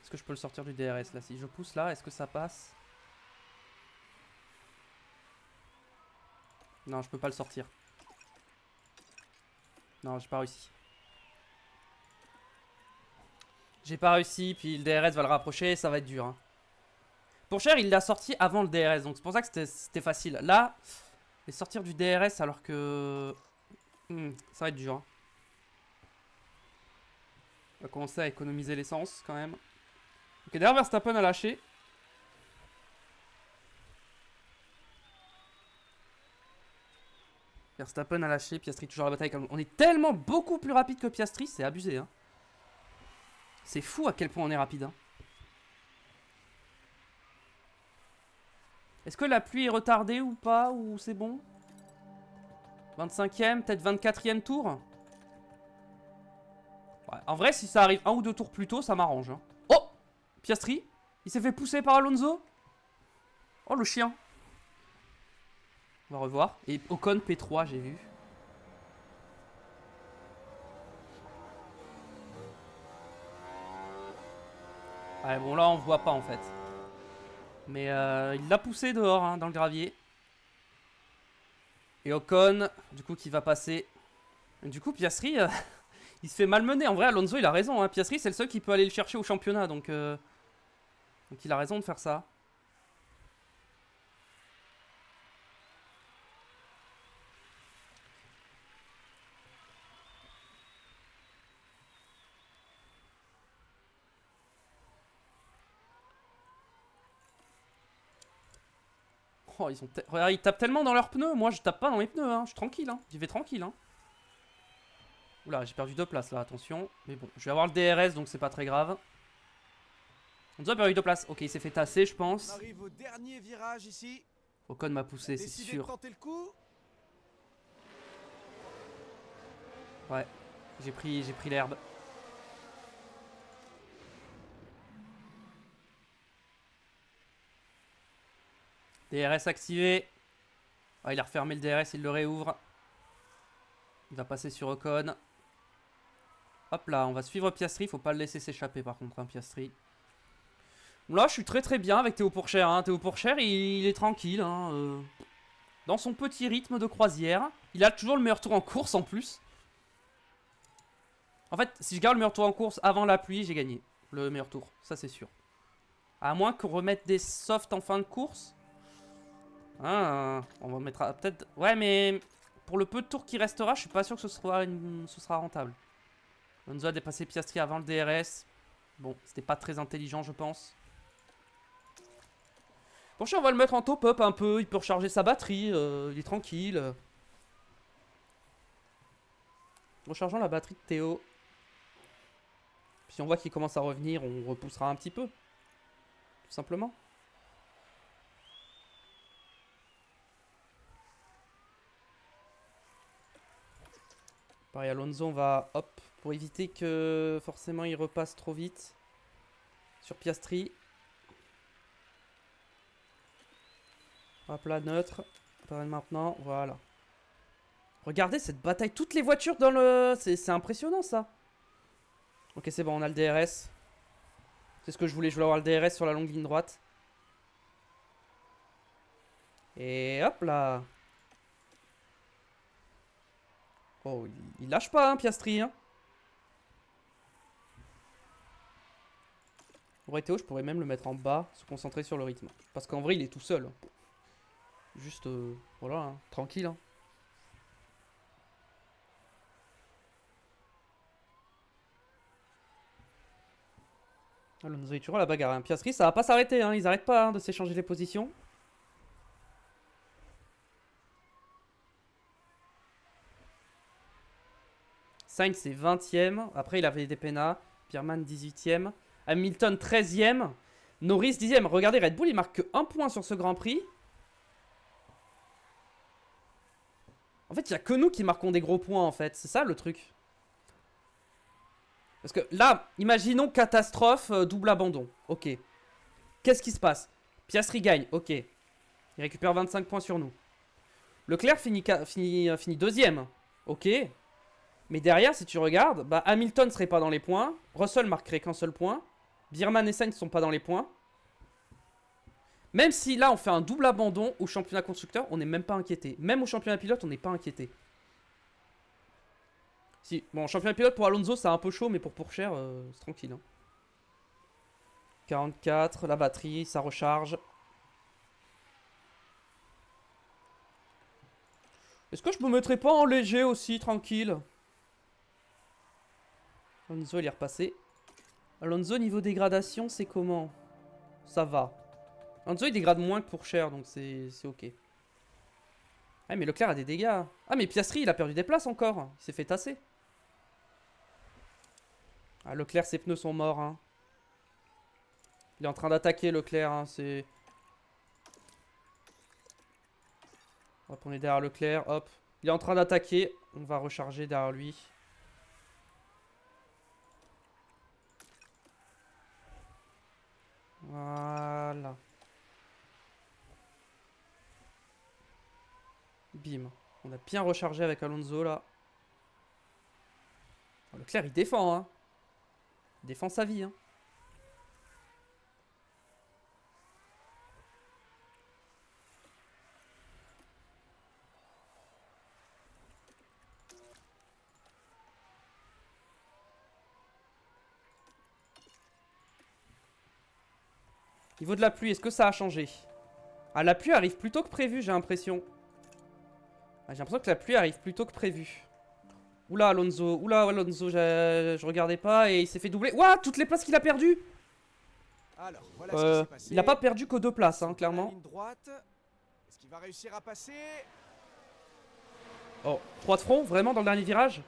Est-ce que je peux le sortir du DRS là? Si je pousse là, est-ce que ça passe? Non, je peux pas le sortir. Non, j'ai pas réussi. J'ai pas réussi, puis le DRS va le rapprocher, ça va être dur. Hein. Pourchère, il l'a sorti avant le DRS, donc c'est pour ça que c'était facile. Là, les sortir du DRS alors que... ça va être dur. Hein. On va commencer à économiser l'essence quand même. Ok, derrière Verstappen a lâché. Verstappen a lâché, Piastri toujours à la bataille. On est tellement beaucoup plus rapide que Piastri, c'est abusé. Hein. C'est fou à quel point on est rapide. Hein. Est-ce que la pluie est retardée ou pas? Ou c'est bon? 25e, peut-être 24e tour? Ouais, en vrai, si ça arrive un ou deux tours plus tôt, ça m'arrange. Hein. Oh! Piastri? Il s'est fait pousser par Alonso? Oh, le chien. On va revoir. Et Ocon P3, j'ai vu. Ouais, bon, là, on voit pas, en fait. Mais il l'a poussé dehors, hein, dans le gravier. Et Ocon, du coup, qui va passer. Et du coup, Piastri, il se fait malmener. En vrai, Alonso, il a raison. Hein. Piastri, c'est le seul qui peut aller le chercher au championnat. Donc il a raison de faire ça. Oh, regarde, ils tapent tellement dans leurs pneus. Moi, je tape pas dans mes pneus. Hein. Je suis tranquille. Hein. J'y vais tranquille. Hein. Oula, j'ai perdu 2 places là. Attention. Mais bon, je vais avoir le DRS, donc c'est pas très grave. On nous a perdu 2 places. Ok, il s'est fait tasser, je pense. On arrive au dernier virage ici. Ocon m'a poussé, c'est Décidez sûr. de tenter le coup. Ouais, j'ai pris l'herbe. DRS activé. Ah, il a refermé le DRS, il le réouvre. Il va passer sur Ocon. Hop là, on va suivre Piastri. Faut pas le laisser s'échapper par contre, hein, Piastri. Là, je suis très bien avec Théo Pourchaire. Hein. Théo Pourchaire, il est tranquille. Hein, dans son petit rythme de croisière. Il a toujours le meilleur tour en course en plus. En fait, si je garde le meilleur tour en course avant la pluie, j'ai gagné le meilleur tour. Ça, c'est sûr. À moins qu'on remette des softs en fin de course. Ah, on va mettre peut-être... Ouais, mais pour le peu de tours qui restera, je suis pas sûr que ce sera rentable. Alonso a dépassé Piastri avant le DRS. Bon, c'était pas très intelligent, je pense. Bon, on va le mettre en top-up un peu. Il peut recharger sa batterie. Il est tranquille. Rechargeons la batterie de Théo. Si on voit qu'il commence à revenir, on repoussera un petit peu. Tout simplement. Pareil, Alonso, on va, hop, pour éviter que forcément il repasse trop vite sur Piastri. Hop là, neutre. Pareil maintenant, voilà. Regardez cette bataille, toutes les voitures dans le... C'est impressionnant ça. Ok, c'est bon, on a le DRS. C'est ce que je voulais avoir le DRS sur la longue ligne droite. Et hop là. Oh, il lâche pas, hein, Piastri. Hein. En vrai, Théo, je pourrais même le mettre en bas, se concentrer sur le rythme. Parce qu'en vrai, il est tout seul. Juste, voilà, hein, tranquille. Hein. Alonso est toujours à la bagarre. Hein. Piastri, ça va pas s'arrêter. Hein. Ils n'arrêtent pas hein, de s'échanger les positions. Sainz c'est 20ème. Après, il avait des pénats. Pierman 18ème. Hamilton 13ème. Norris 10ème. Regardez, Red Bull, il marque que 1 point sur ce Grand Prix. En fait, il n'y a que nous qui marquons des gros points, en fait. C'est ça, le truc. Parce que là, imaginons catastrophe, double abandon. Ok. Qu'est-ce qui se passe? Piastri gagne. Ok. Il récupère 25 points sur nous. Leclerc finit 2ème. Ok. Mais derrière, si tu regardes, bah, Hamilton serait pas dans les points. Russell marquerait qu'un seul point. Bierman et Sainz ne sont pas dans les points. Même si là, on fait un double abandon au championnat constructeur, on n'est même pas inquiété. Même au championnat pilote, on n'est pas inquiété. Si, bon, championnat pilote pour Alonso, c'est un peu chaud, mais pour Pourchaire, c'est tranquille. Hein. 44, la batterie, ça recharge. Est-ce que je me mettrais pas en léger aussi, tranquille? Alonso, il est repassé. Alonso, niveau dégradation, c'est comment? Ça va. Alonso, il dégrade moins que Pourchaire, donc c'est ok. Ah mais Leclerc a des dégâts. Ah mais Piastri il a perdu des places encore. Il s'est fait tasser. Ah Leclerc ses pneus sont morts hein. Il est en train d'attaquer Leclerc hein. C'est... Hop on est derrière Leclerc. Hop. Il est en train d'attaquer. On va recharger derrière lui. Voilà. Bim. On a bien rechargé avec Alonso là. Oh, Leclerc il défend hein. Il défend sa vie hein. Niveau de la pluie, est-ce que ça a changé? Ah, la pluie arrive plus tôt que prévu, j'ai l'impression. Ah, j'ai l'impression que la pluie arrive plus tôt que prévu. Oula, Alonso. Oula, Alonso, je regardais pas et il s'est fait doubler. Ouah, toutes les places qu'il a perdues! Alors, voilà ce qui s'est passé. Il a pas perdu que 2 places, hein, La clairement. ligne droite. Est-ce qu'il va réussir à passer? Oh, 3 de front, vraiment, dans le dernier virage?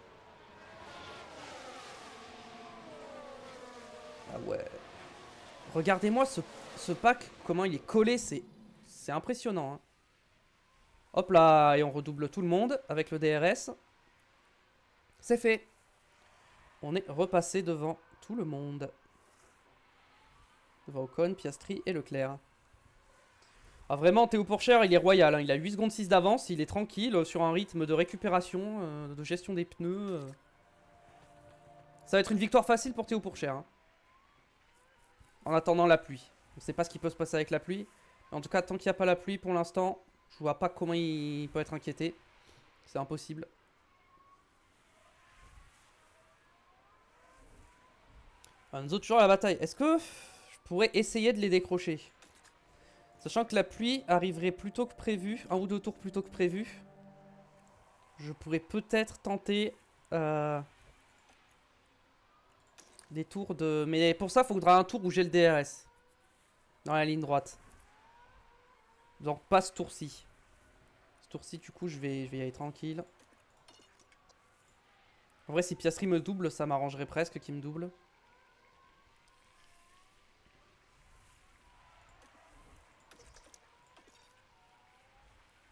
Ah ouais. Regardez-moi ce pack, comment il est collé, c'est impressionnant. Hein. Hop là, et on redouble tout le monde avec le DRS. C'est fait. On est repassé devant tout le monde. Devant Ocon, Piastri et Leclerc. Ah vraiment, Théo Pourchaire, il est royal. Hein. Il a 8 secondes 6 d'avance, il est tranquille sur un rythme de récupération, de gestion des pneus. Ça va être une victoire facile pour Théo Pourchaire. Hein. En attendant la pluie. On ne sait pas ce qui peut se passer avec la pluie. En tout cas, tant qu'il n'y a pas la pluie pour l'instant, je vois pas comment il peut être inquiété. C'est impossible. Nous toujours à la bataille. Est-ce que je pourrais essayer de les décrocher? Sachant que la pluie arriverait plus tôt que prévu. 1 ou 2 tours plus tôt que prévu. Je pourrais peut-être tenter... des tours de... Mais pour ça, il faudra un tour où j'ai le DRS. Dans la ligne droite. Donc pas ce tour-ci. Ce tour-ci, du coup, je vais y aller tranquille. En vrai, si Piastri me double, ça m'arrangerait presque qu'il me double.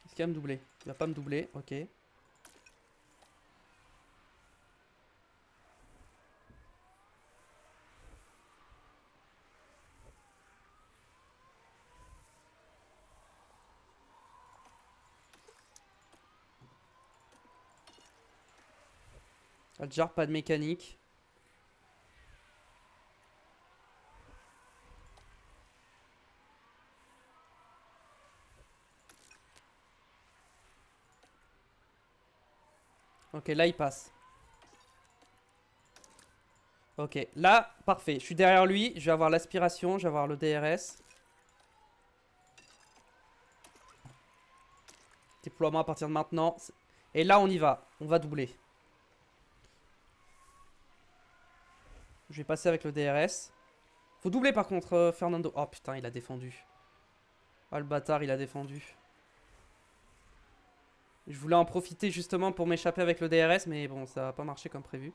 Est-ce qu'il va me doubler? Il va pas me doubler, ok. Adjar, pas de mécanique. Ok, là il passe. Ok, là, parfait. Je suis derrière lui, je vais avoir l'aspiration, je vais avoir le DRS. Déploiement à partir de maintenant. Et là, on y va. On va doubler. Je vais passer avec le DRS. Faut doubler par contre, Fernando. Oh putain, il a défendu. Oh le bâtard, il a défendu. Je voulais en profiter justement pour m'échapper avec le DRS, mais bon, ça va pas marché comme prévu.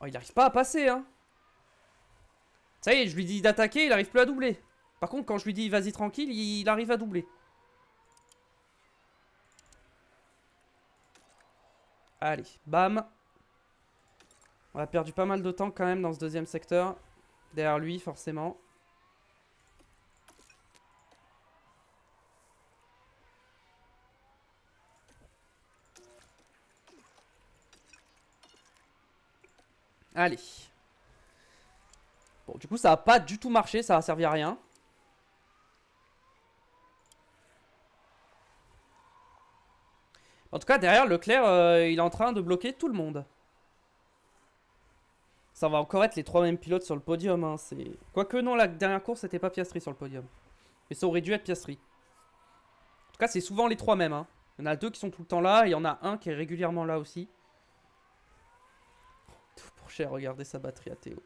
Oh, il arrive pas à passer, hein. Ça y est, je lui dis d'attaquer, il arrive plus à doubler. Par contre, quand je lui dis vas-y tranquille, il arrive à doubler. Allez, bam. On a perdu pas mal de temps quand même dans ce deuxième secteur. Derrière lui, forcément. Allez. Bon, du coup, ça a pas du tout marché, ça a servi à rien. En tout cas, derrière, Leclerc, il est en train de bloquer tout le monde. Ça va encore être les 3 mêmes pilotes sur le podium. Hein, quoique non, la dernière course, c'était pas Piastri sur le podium. Mais ça aurait dû être Piastri. En tout cas, c'est souvent les 3 mêmes. Hein. Il y en a 2 qui sont tout le temps là, et il y en a un qui est régulièrement là aussi. Tout Pourchaire, regardez sa batterie à Théo.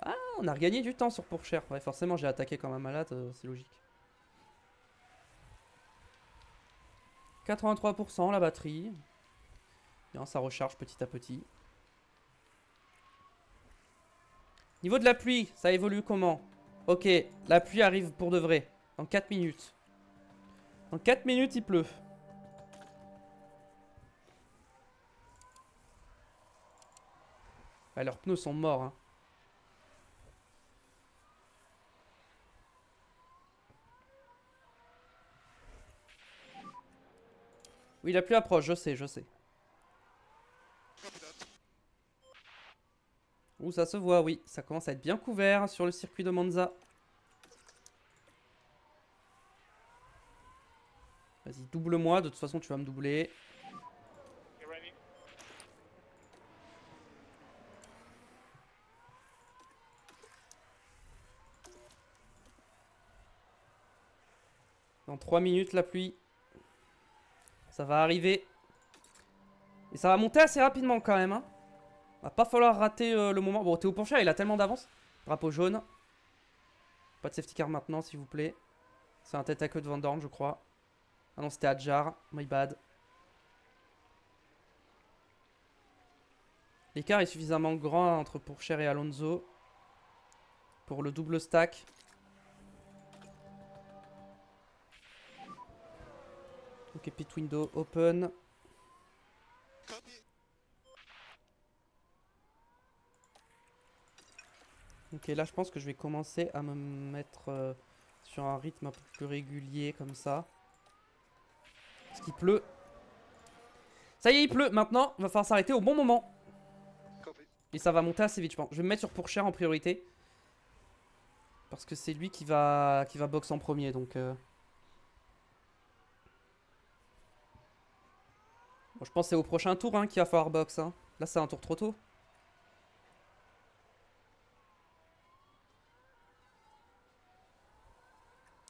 Ah, on a regagné du temps sur Pourchaire. Ouais, forcément, j'ai attaqué comme un malade, c'est logique. 83% la batterie. Bien, ça recharge petit à petit. Niveau de la pluie, ça évolue comment? Ok, la pluie arrive pour de vrai. Dans 4 minutes. Dans 4 minutes, il pleut. Ah, leurs pneus sont morts. Hein. Oui, la pluie approche, je sais, je sais. Ouh, ça se voit, oui. Ça commence à être bien couvert sur le circuit de Monza. Vas-y, double-moi. De toute façon, tu vas me doubler. You ready? Dans 3 minutes, la pluie. Ça va arriver. Et ça va monter assez rapidement quand même. Hein. Va pas falloir rater le moment. Bon, Théo Pourchaire, il a tellement d'avance. Drapeau jaune. Pas de safety car maintenant, s'il vous plaît. C'est un tête à queue de Van Dorn, je crois. Ah non, c'était Adjar. My bad. L'écart est suffisamment grand entre Pourchaire et Alonso. Pour le double stack. Ok, pit window open. Ok, là je pense que je vais commencer à me mettre sur un rythme un peu plus régulier comme ça. Parce qu'il pleut. Ça y est, il pleut. Maintenant, il va falloir s'arrêter au bon moment. Et ça va monter assez vite, je pense. Je vais me mettre sur Pourchaire en priorité. Parce que c'est lui qui va box en premier, donc... Bon, je pense que c'est au prochain tour hein, qu'il va falloir box. Hein. Là, c'est un tour trop tôt.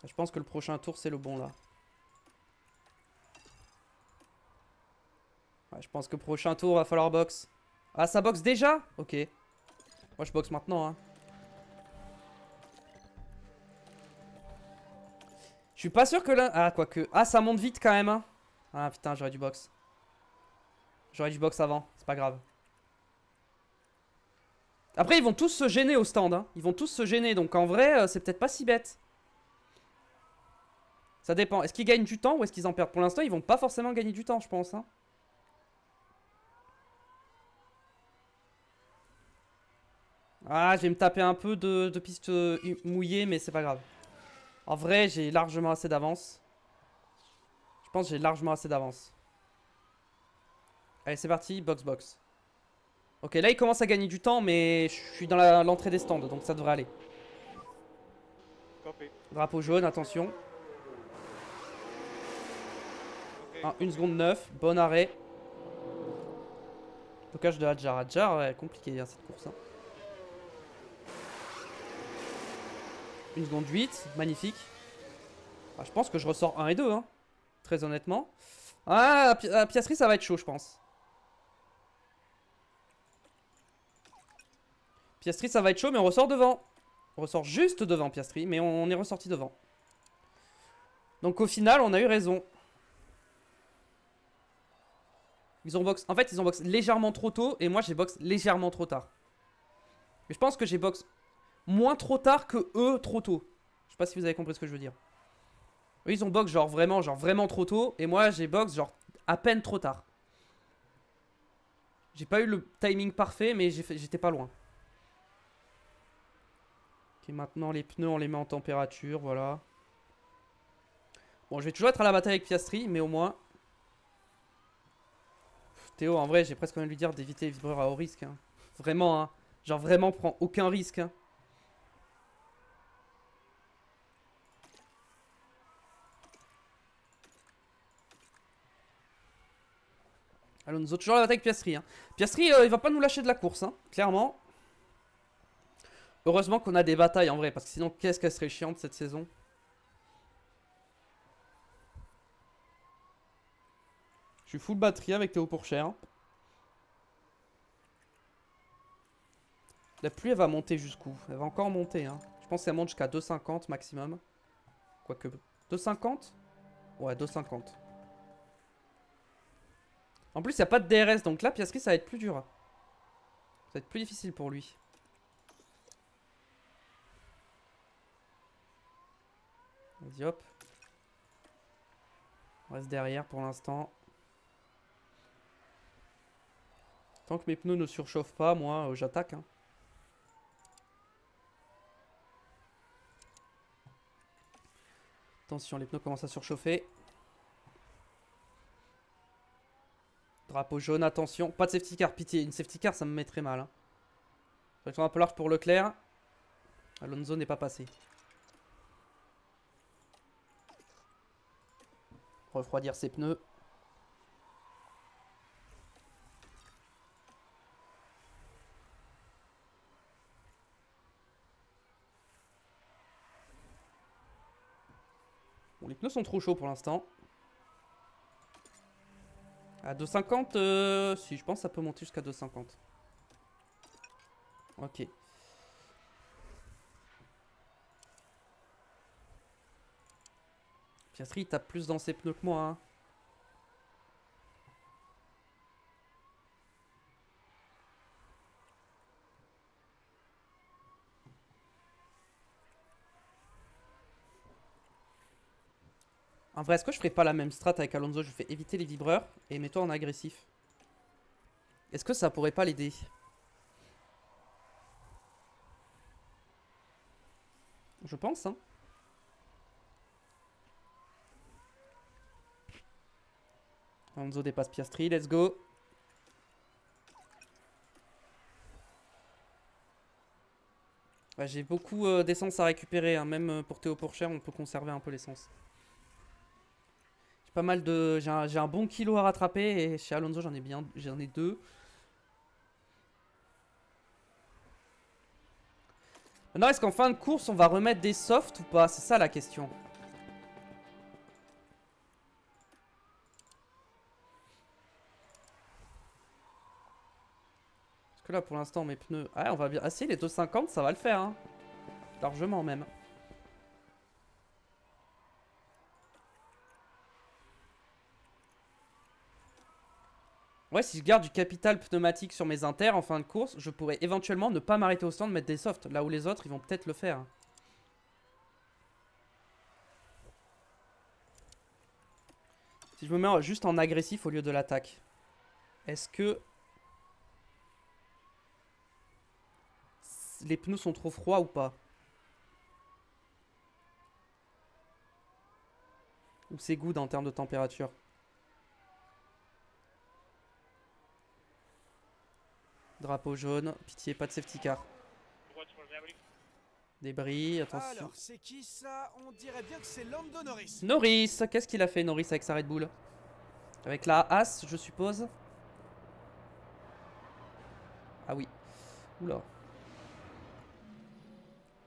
Je pense que le prochain tour, c'est le bon, là. Ouais, je pense que le prochain tour, va falloir box. Ah, ça boxe déjà? Ok. Moi, je boxe maintenant. Hein. Je suis pas sûr que là... Ah, quoique. Ah, ça monte vite quand même. Hein. Ah, putain, j'aurais dû box. J'aurais dû box avant. C'est pas grave. Après, ils vont tous se gêner au stand. Hein. Ils vont tous se gêner. Donc, en vrai, c'est peut-être pas si bête. Ça dépend. Est-ce qu'ils gagnent du temps ou est-ce qu'ils en perdent? Pour l'instant, ils vont pas forcément gagner du temps, je pense. Hein. Ah, je vais me taper un peu de piste mouillée, mais c'est pas grave. En vrai, j'ai largement assez d'avance. Je pense que j'ai largement assez d'avance. Allez, c'est parti. Box, box. Ok, là, il commence à gagner du temps, mais je suis dans l'entrée des stands, donc ça devrait aller. Copy. Drapeau jaune, attention. Okay. 1 seconde 9, bon arrêt. Blocage de Adjar. Adjar, ouais, compliqué hein, cette course. Hein. 1 seconde 8, magnifique. Ah, je pense que je ressors 1 et 2, hein, très honnêtement. Ah, à Piastri, ça va être chaud, je pense. Piastri, ça va être chaud, mais on ressort devant. On ressort juste devant Piastri, mais on est ressorti devant. Donc au final, on a eu raison. Ils ont box. En fait, ils ont box légèrement trop tôt et moi j'ai box légèrement trop tard. Mais je pense que j'ai box moins trop tard que eux trop tôt. Je sais pas si vous avez compris ce que je veux dire. Eux, ils ont box genre vraiment trop tôt et moi j'ai box genre à peine trop tard. J'ai pas eu le timing parfait, mais j'étais pas loin. Ok, maintenant les pneus on les met en température, voilà. Bon, je vais toujours être à la bataille avec Piastri, mais au moins. Théo, en vrai, j'ai presque envie de lui dire d'éviter les vibreurs à haut risque. Hein. Vraiment, hein. Genre vraiment, prends aucun risque. Hein. Alonso, toujours la bataille avec Piastri. Hein. Piastri, il va pas nous lâcher de la course, hein, clairement. Heureusement qu'on a des batailles en vrai, parce que sinon, qu'est-ce qu'elle serait chiante cette saison. Je suis full batterie avec Théo Pourchaire. La pluie, elle va monter jusqu'où? Elle va encore monter. Hein. Je pense qu'elle monte jusqu'à 2,50 maximum. Quoique. 2,50? Ouais, 2,50. En plus, il n'y a pas de DRS, donc là, Piastri, ça va être plus dur. Ça va être plus difficile pour lui. Vas-y, hop. On reste derrière pour l'instant. Tant que mes pneus ne surchauffent pas, moi, j'attaque. Hein. Attention, les pneus commencent à surchauffer. Drapeau jaune, attention. Pas de safety car, pitié. Une safety car, ça me mettrait mal. Hein. Je vais un peu large pour Leclerc. Alonso n'est pas passé. Refroidir ses pneus. Bon, les pneus sont trop chauds pour l'instant. À 2,50, si, je pense que ça peut monter jusqu'à 2,50. Ok. Piastri, il tape plus dans ses pneus que moi. Hein. En vrai, est-ce que je ferais pas la même strat avec Alonso? Je fais éviter les vibreurs et mets-toi en agressif. Est-ce que ça pourrait pas l'aider? Je pense, hein. Alonso dépasse Piastri, let's go. Ouais, j'ai beaucoup d'essence à récupérer, hein. Même pour Théo Pourchaire, on peut conserver un peu l'essence. J'ai pas mal de... J'ai un bon kilo à rattraper et chez Alonso, j'en ai 2. Maintenant, est-ce qu'en fin de course, on va remettre des softs ou pas? C'est ça la question. Parce que là, pour l'instant, mes pneus... Ah, on va bien... Ah si, les 2,50, ça va le faire, hein. Largement, même. Ouais, si je garde du capital pneumatique sur mes inters en fin de course, je pourrais éventuellement ne pas m'arrêter au stand, mettre des softs. Là où les autres, ils vont peut-être le faire. Si je me mets juste en agressif au lieu de l'attaque, est-ce que les pneus sont trop froids ou pas? Ou c'est good en termes de température? Drapeau jaune, pitié, pas de safety car. Watch for debris. Débris, attention. Alors, c'est qui ça? On dirait bien que c'est Lando Norris. Norris, qu'est-ce qu'il a fait Norris avec sa Red Bull? Avec la As, je suppose. Ah oui. Oula.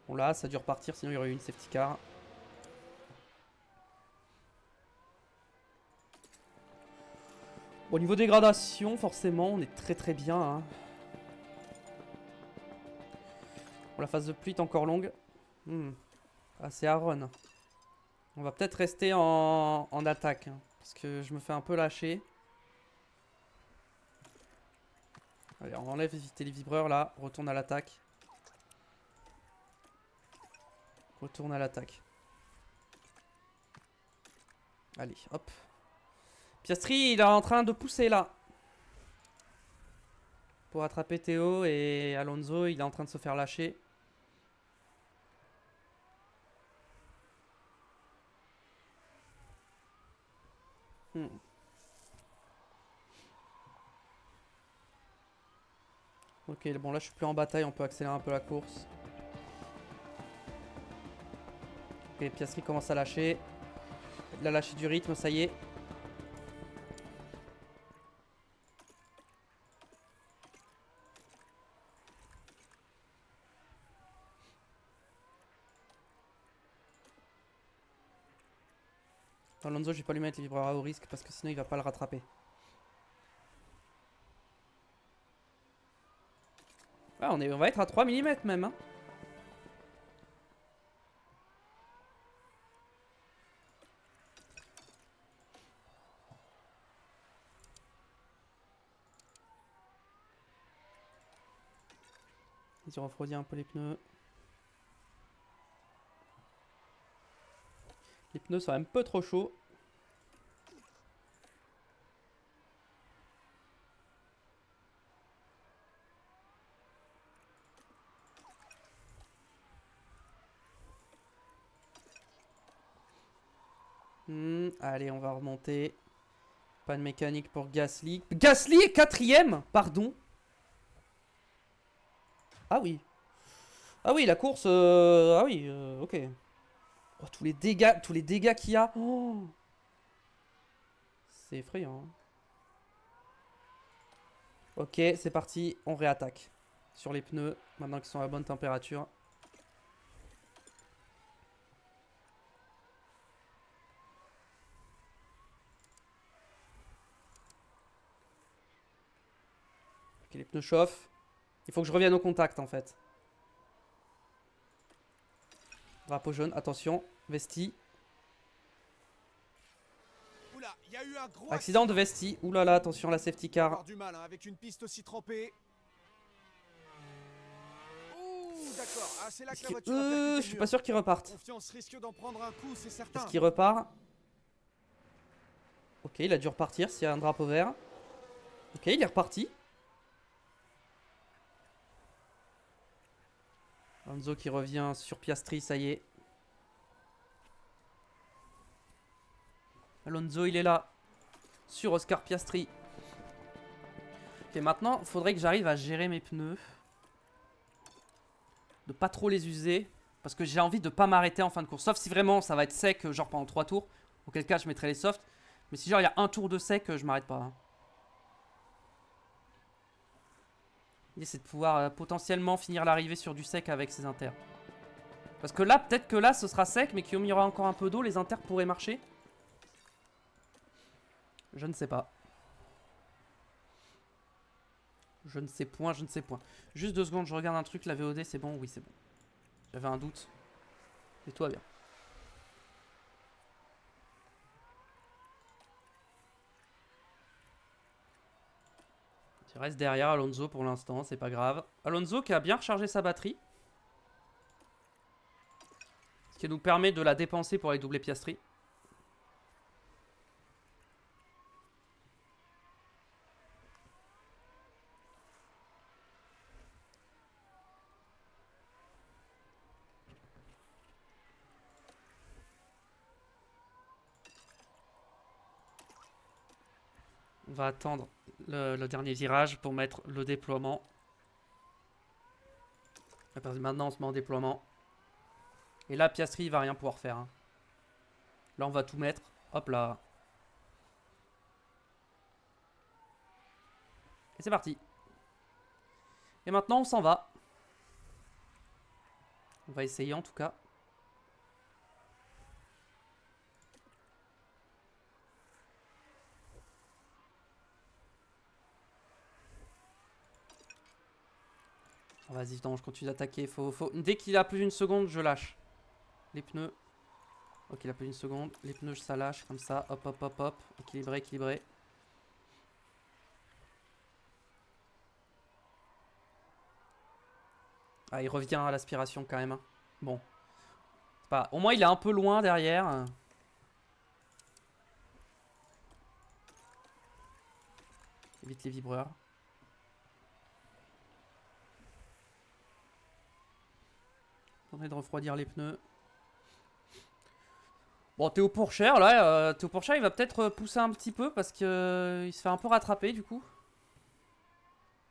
Bon là, ça a dû repartir, sinon il y aurait eu une safety car. Bon, au niveau dégradation, forcément, on est très bien. Hein. Bon, la phase de pluie est encore longue. Ah, c'est Aaron. On va peut-être rester en attaque. Hein, parce que je me fais un peu lâcher. Allez, on enlève éviter les vibreurs là. Retourne à l'attaque. Retourne à l'attaque. Allez, hop. Piastri, il est en train de pousser là. Pour attraper Théo et Alonso, il est en train de se faire lâcher. Ok, bon là je suis plus en bataille, on peut accélérer un peu la course. Ok, Piastri commence à lâcher. Il a lâché du rythme, ça y est. Alonso, je vais pas lui mettre les vibreurs à haut risque parce que sinon il va pas le rattraper. Ah, on va être à 3 mm même. Hein. Vas-y, refroidis un peu les pneus. Les pneus sont un peu trop chauds. Allez, on va remonter. Pas de mécanique pour Gasly. Gasly est 4ème. Pardon. Ah oui. Ah oui, la course... Ah oui, ok. Oh, tous les dégâts qu'il y a. Oh. C'est effrayant. Hein. Ok, c'est parti. On réattaque. Sur les pneus, maintenant qu'ils sont à bonne température. Ok, les pneus chauffent. Il faut que je revienne au contact en fait. Drapeau jaune, attention. Vesti. Oula, il y a eu un gros Accident de Vesti. Ouh là là, attention, la safety car. Avoir du mal hein, avec une piste aussi trempée. Ouh, d'accord. Ah, c'est là que la voiture a percuté le Je suis mur. pas sûr qu'il reparte. Confiance risque d'en prendre un coup, c'est certain. Est-ce qu'il repart? Ok, il a dû repartir s'il y a un drapeau vert. Ok, il est reparti. Alonso qui revient sur Piastri, ça y est. Alonso, il est là. Sur Oscar Piastri. Ok, maintenant, il faudrait que j'arrive à gérer mes pneus. De pas trop les user. Parce que j'ai envie de pas m'arrêter en fin de course. Sauf si vraiment ça va être sec, genre pendant 3 tours. Auquel cas, je mettrai les softs. Mais si genre il y a un tour de sec, je m'arrête pas. Hein. L'idée c'est de pouvoir potentiellement finir l'arrivée sur du sec avec ces inters. Parce que là, peut-être que là ce sera sec, mais qu'il y aura encore un peu d'eau, les inters pourraient marcher. Je ne sais pas. Je ne sais point, je ne sais point. Juste 2 secondes, je regarde un truc, la VOD c'est bon? Oui c'est bon. J'avais un doute. Et tout va bien. Il reste derrière Alonso pour l'instant, c'est pas grave. Alonso qui a bien rechargé sa batterie. Ce qui nous permet de la dépenser pour aller doubler Piastri. On va attendre le dernier virage pour mettre le déploiement. Maintenant on se met en déploiement. Et là Piastri il va rien pouvoir faire. Hein. Là on va tout mettre. Hop là. Et c'est parti. Et maintenant on s'en va. On va essayer en tout cas. Vas-y, je continue d'attaquer. Dès qu'il a plus d'une seconde, je lâche. Les pneus. Ok, il a plus d'une seconde. Les pneus, ça lâche comme ça. Hop, hop, hop, hop. Équilibré, équilibré. Ah, il revient à l'aspiration quand même. Hein. Bon. Pas... Au moins, il est un peu loin derrière. Évite les vibreurs. Attendez de refroidir les pneus. Bon, Théo Pourchaire, là, Théo Pourchaire, il va peut-être pousser un petit peu parce que il se fait un peu rattraper du coup.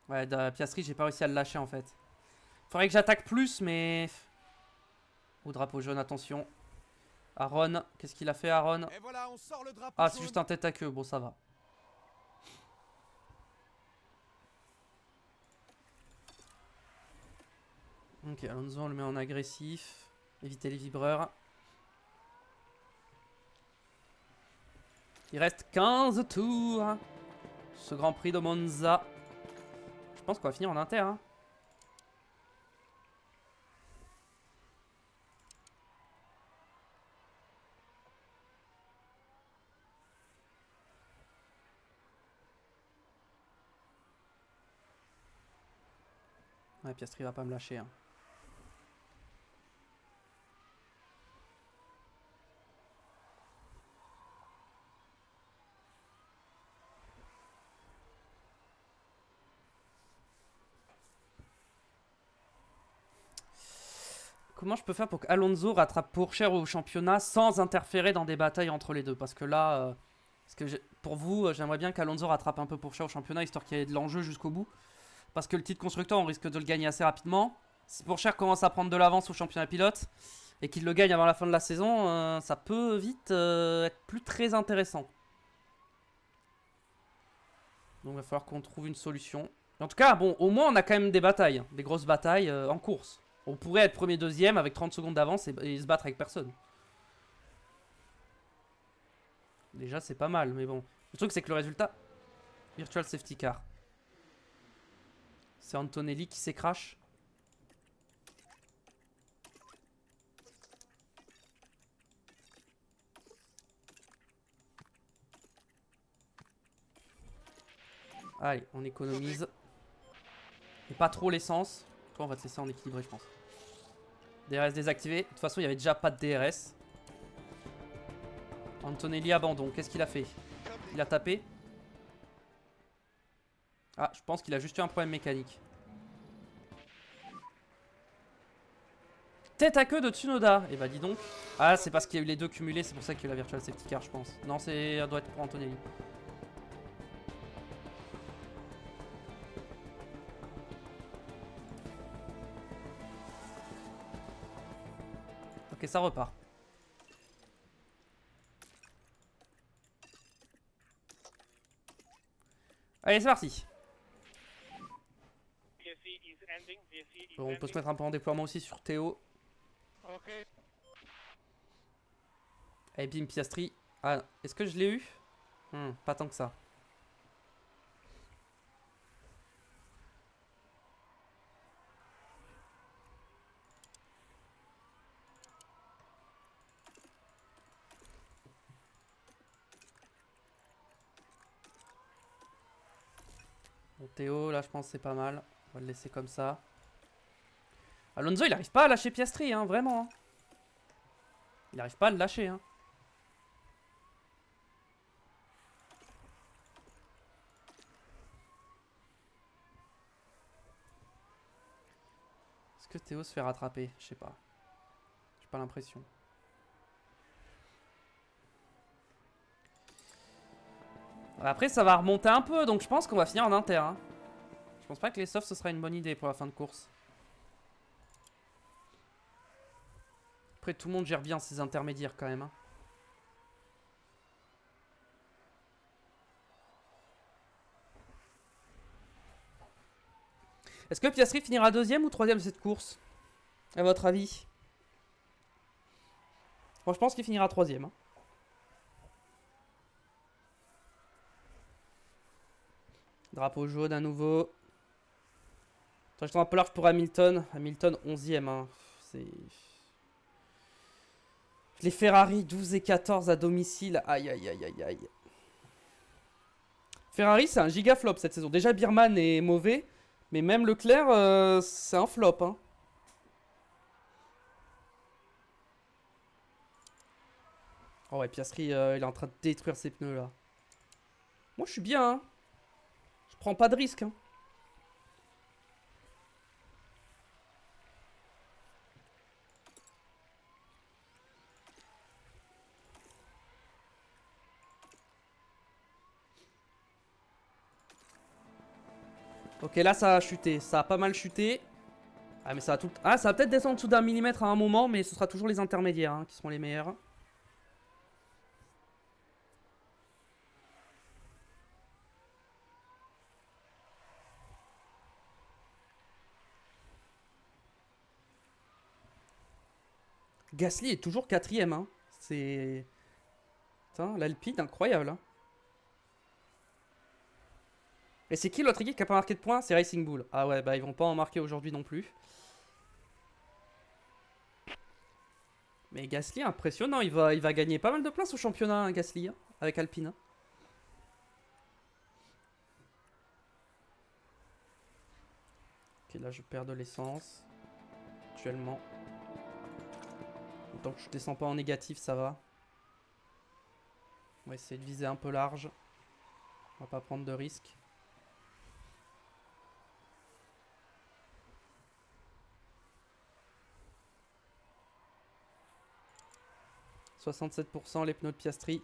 Ouais, Piastri, j'ai pas réussi à le lâcher en fait. Faudrait que j'attaque plus, mais... Au drapeau jaune, attention. Aaron, qu'est-ce qu'il a fait, Aaron? Et voilà, on sort le drapeau Ah, jaune. c'est juste un tête à queue, bon, ça va. Ok, Alonso, on le met en agressif. Éviter les vibreurs. Il reste 15 tours. Ce Grand Prix de Monza. Je pense qu'on va finir en inter. Hein. Ouais, Piastri va pas me lâcher. Hein. Comment je peux faire pour qu'Alonso rattrape Pourchaire au championnat sans interférer dans des batailles entre les deux? Parce que là, pour vous, j'aimerais bien qu'Alonso rattrape un peu Pourchaire au championnat, histoire qu'il y ait de l'enjeu jusqu'au bout. Parce que le titre constructeur, on risque de le gagner assez rapidement. Si Pourchaire commence à prendre de l'avance au championnat pilote et qu'il le gagne avant la fin de la saison, ça peut vite être plus très intéressant. Donc il va falloir qu'on trouve une solution. En tout cas, bon, au moins on a quand même des batailles, hein, des grosses batailles en course. On pourrait être premier, deuxième avec 30 secondes d'avance et se battre avec personne. Déjà, c'est pas mal, mais bon. Le truc, c'est que le résultat... Virtual Safety Car. C'est Antonelli qui s'écrache. Allez, on économise. Et pas trop l'essence. Toi, on va te laisser en équilibré, je pense. DRS désactivé. De toute façon, il n'y avait déjà pas de DRS. Antonelli abandon. Qu'est-ce qu'il a fait? Il a tapé. Ah, je pense qu'il a juste eu un problème mécanique. Tête à queue de Tsunoda. Et bah dis donc. Ah, c'est parce qu'il y a eu les deux cumulés. C'est pour ça qu'il y a eu la Virtual Safety Car, je pense. Non, ça doit être pour Antonelli. Ok, ça repart. Allez, c'est parti. Bon, on peut se mettre un peu en déploiement aussi sur Théo. Et bim, Piastri. Ah, est-ce que je l'ai eu? Pas tant que ça. Bon, Théo, là, je pense que c'est pas mal. On va le laisser comme ça. Alonso, il n'arrive pas à lâcher Piastri, hein, vraiment. Hein. Il n'arrive pas à le lâcher. Hein. Est-ce que Théo se fait rattraper? Je sais pas. J'ai pas l'impression. Après, ça va remonter un peu, donc je pense qu'on va finir en inter. Hein. Je pense pas que les softs, ce sera une bonne idée pour la fin de course. Après, tout le monde gère bien ses intermédiaires quand même. Hein. Est-ce que Piastri finira deuxième ou troisième de cette course? À votre avis? Moi, je pense qu'il finira troisième. Hein. Drapeau jaune à nouveau. Trajectoire un peu large pour Hamilton. Hamilton 11ème. Hein. C'est... Les Ferrari 12 et 14 à domicile. Aïe aïe aïe aïe aïe. Ferrari c'est un giga flop cette saison. Déjà Birman est mauvais. Mais même Leclerc c'est un flop. Hein. Oh ouais, Piastri il est en train de détruire ses pneus là. Moi je suis bien. Hein. Je prends pas de risque. Hein. Ok, là ça a chuté. Ça a pas mal chuté. Ah, mais ça va tout... Ah, ça va peut-être descendre en dessous d'un millimètre à un moment, mais ce sera toujours les intermédiaires hein, qui seront les meilleurs. Gasly est toujours quatrième. Hein. C'est... Putain, l'Alpine, incroyable. Hein. Et c'est qui l'autre équipe qui a pas marqué de points? C'est Racing Bull. Ah ouais, bah ils vont pas en marquer aujourd'hui non plus. Mais Gasly, impressionnant. Il va gagner pas mal de places au championnat, hein, Gasly, hein, avec Alpine. Hein. Ok, là je perds de l'essence. Actuellement. Tant que je descends pas en négatif, ça va. On va essayer de viser un peu large. On va pas prendre de risques. « 67% les pneus de Piastri.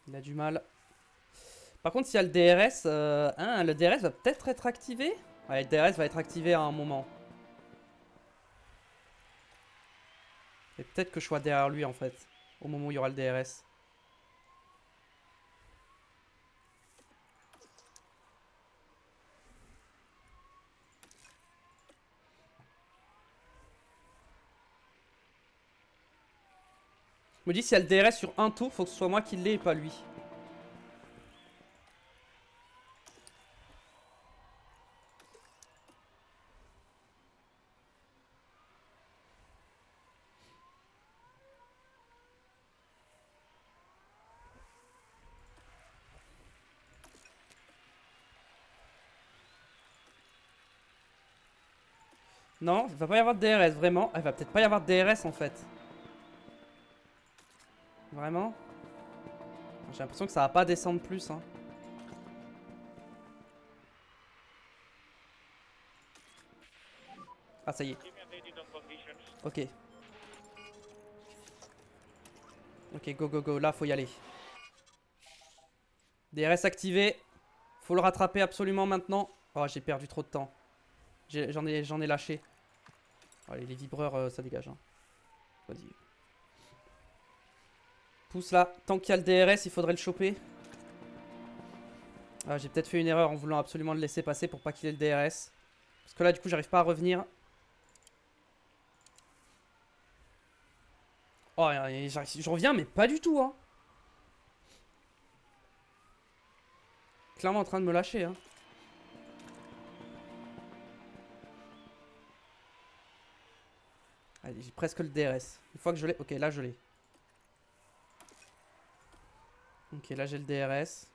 Il a du mal. Par contre, s'il y a le DRS, le DRS va peut-être être activé. Ouais, le DRS va être activé à un moment. Et peut-être que je sois derrière lui en fait, au moment où il y aura le DRS. Je me dis, s'il y a le DRS sur un tour, faut que ce soit moi qui l'ai et pas lui. Non, il va pas y avoir de DRS, vraiment. Il va peut-être pas y avoir de DRS en fait. Vraiment? J'ai l'impression que ça va pas descendre plus. Hein. Ah, ça y est. Keep me updated on conditions. Ok. Ok, go, go, go. Là, faut y aller. DRS activé. Faut le rattraper absolument maintenant. Oh, j'ai perdu trop de temps. J'en ai lâché. Allez, les vibreurs, ça dégage. Hein. Vas-y. Pousse là. Tant qu'il y a le DRS, il faudrait le choper. Ah, j'ai peut-être fait une erreur en voulant absolument le laisser passer pour pas qu'il ait le DRS. Parce que là, du coup, j'arrive pas à revenir. Oh, je reviens, mais pas du tout. Hein. Clairement en train de me lâcher. Hein. Allez, j'ai presque le DRS. Une fois que je l'ai... Ok, là, je l'ai. Ok, là, j'ai le DRS.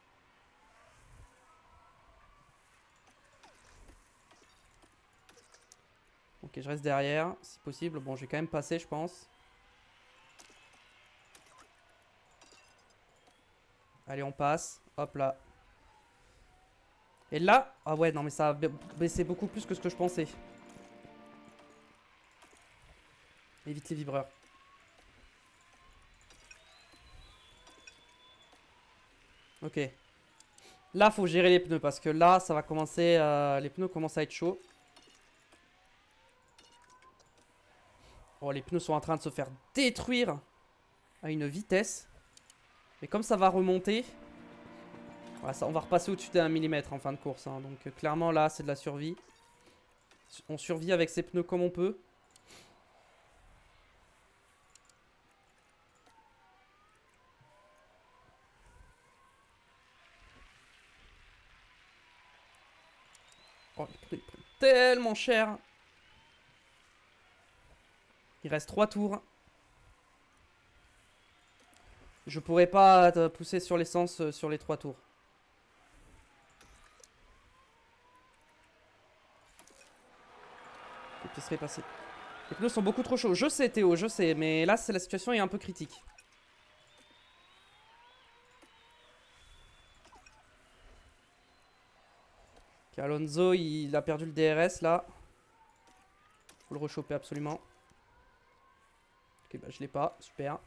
Ok, je reste derrière, si possible. Bon, je vais quand même passer, je pense. Allez, on passe. Hop là. Et là... Ah ouais, non, mais ça a baissé beaucoup plus que ce que je pensais. Évite les vibreurs. Ok. Là, faut gérer les pneus parce que là, ça va commencer... les pneus commencent à être chauds. Oh, les pneus sont en train de se faire détruire à une vitesse. Mais comme ça va remonter... Voilà, ça, on va repasser au-dessus d'1 millimètre en fin de course. Hein. Donc clairement, là, c'est de la survie. On survit avec ces pneus comme on peut. Oh, les pneus, ils prennent tellement cher. Il reste 3 tours. Je pourrais pas te pousser sur l'essence sur les 3 tours. Je serais passé. Les pneus sont beaucoup trop chauds. Je sais Théo, je sais. Mais là, la situation est un peu critique. Ok, Alonso, il a perdu le DRS là. Faut le rechoper absolument. Ok, bah je l'ai pas. Super.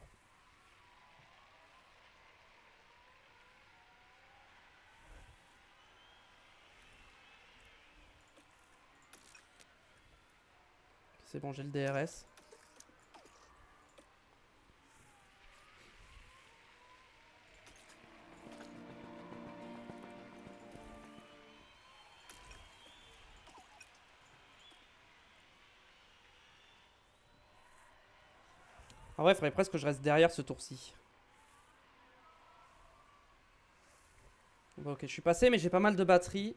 C'est bon, j'ai le DRS. En vrai, il faudrait presque que je reste derrière ce tour-ci. Bon, ok, je suis passé, mais j'ai pas mal de batterie.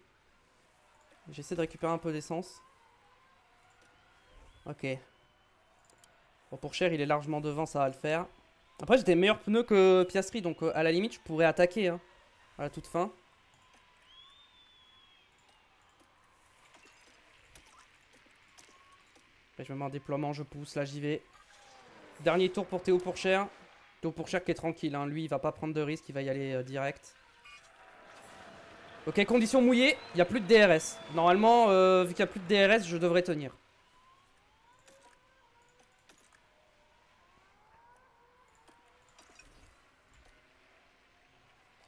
J'essaie de récupérer un peu d'essence. Ok. Bon, pour Cher, il est largement devant, ça va le faire. Après, j'ai des meilleurs pneus que Piastri, donc à la limite, je pourrais attaquer hein, à la toute fin. Après, je me mets en déploiement, je pousse, là j'y vais. Dernier tour pour Théo Pourchère. Théo Pourchère qui est tranquille, hein. Lui il va pas prendre de risque, il va y aller direct. Ok, conditions mouillées, il n'y a plus de DRS. Normalement, vu qu'il n'y a plus de DRS, je devrais tenir.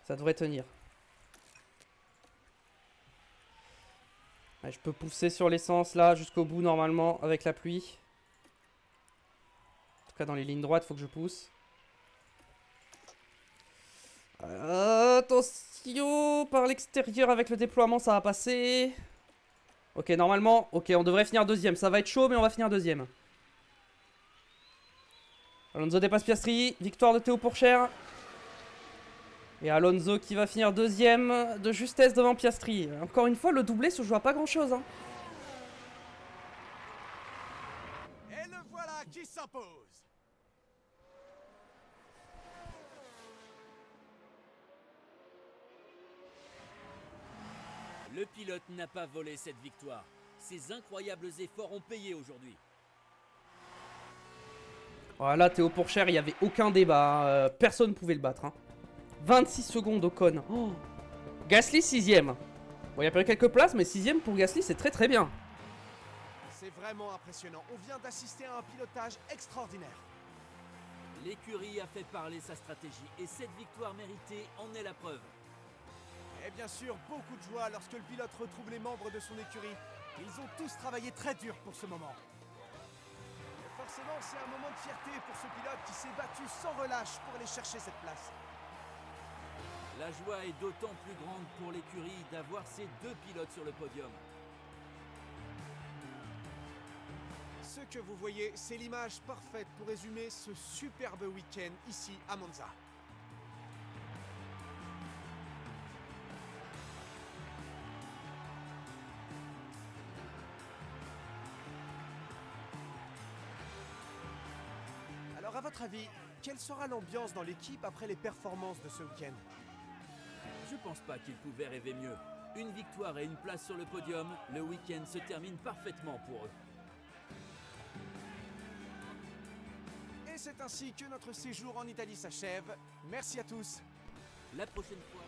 Ça devrait tenir. Ouais, je peux pousser sur l'essence là jusqu'au bout normalement avec la pluie. En tout cas dans les lignes droites, faut que je pousse. Attention, par l'extérieur avec le déploiement, ça va passer. Ok, normalement, ok, on devrait finir deuxième. Ça va être chaud, mais on va finir deuxième. Alonso dépasse Piastri. Victoire de Théo Pourchère. Et Alonso qui va finir deuxième de justesse devant Piastri. Encore une fois, le doublé se joue à pas grand chose. Hein. Et le voilà qui s'impose. Le pilote n'a pas volé cette victoire. Ses incroyables efforts ont payé aujourd'hui. Voilà, Théo Pourchère, il n'y avait aucun débat. Hein. Personne ne pouvait le battre. Hein. 26 secondes Ocon. Oh. Gasly 6ème. Bon, il a perdu quelques places, mais 6ème pour Gasly, c'est très très bien. C'est vraiment impressionnant. On vient d'assister à un pilotage extraordinaire. L'écurie a fait parler sa stratégie et cette victoire méritée en est la preuve. Et bien sûr, beaucoup de joie lorsque le pilote retrouve les membres de son écurie. Ils ont tous travaillé très dur pour ce moment. Et forcément, c'est un moment de fierté pour ce pilote qui s'est battu sans relâche pour aller chercher cette place. La joie est d'autant plus grande pour l'écurie d'avoir ces deux pilotes sur le podium. Ce que vous voyez, c'est l'image parfaite pour résumer ce superbe week-end ici à Monza. Alors à votre avis, quelle sera l'ambiance dans l'équipe après les performances de ce week-end? Je pense pas qu'ils pouvaient rêver mieux. Une victoire et une place sur le podium, le week-end se termine parfaitement pour eux. Et c'est ainsi que notre séjour en Italie s'achève. Merci à tous. La prochaine fois...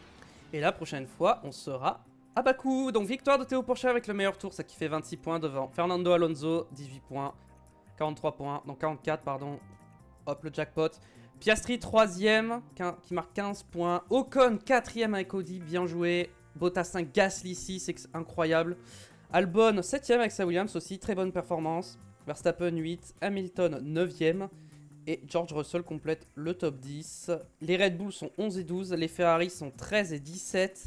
Et la prochaine fois, on sera à Bakou. Donc victoire de Théo Pourchère avec le meilleur tour, ça qui fait 26 points devant Fernando Alonso, 18 points, 43 points, donc 44 pardon. Hop, le jackpot. Piastri 3ème, qui marque 15 points. Ocon 4ème avec Audi, bien joué. Bottas 5, Gasly 6, c'est incroyable. Albon 7ème avec sa Williams aussi, très bonne performance. Verstappen 8, Hamilton 9ème. Et George Russell complète le top 10. Les Red Bull sont 11 et 12, les Ferrari sont 13 et 17.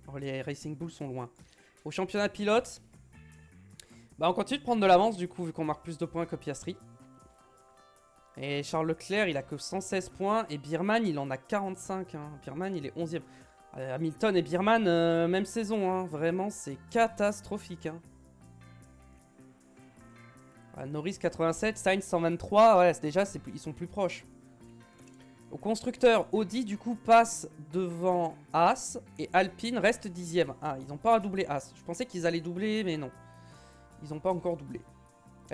Alors les Racing Bulls sont loin. Au championnat pilote, bah on continue de prendre de l'avance du coup, vu qu'on marque plus de points que Piastri. Et Charles Leclerc, il a que 116 points. Et Birman, il en a 45. Hein. Birman, il est 11ème. Hamilton et Birman, même saison. Hein. Vraiment, c'est catastrophique. Hein. Norris 87, Sainz 123. Ouais, déjà, ils sont plus proches. Au constructeur, Audi, du coup, passe devant Haas. Et Alpine reste 10ème. Ah, ils n'ont pas doublé Haas. Je pensais qu'ils allaient doubler, mais non. Ils n'ont pas encore doublé.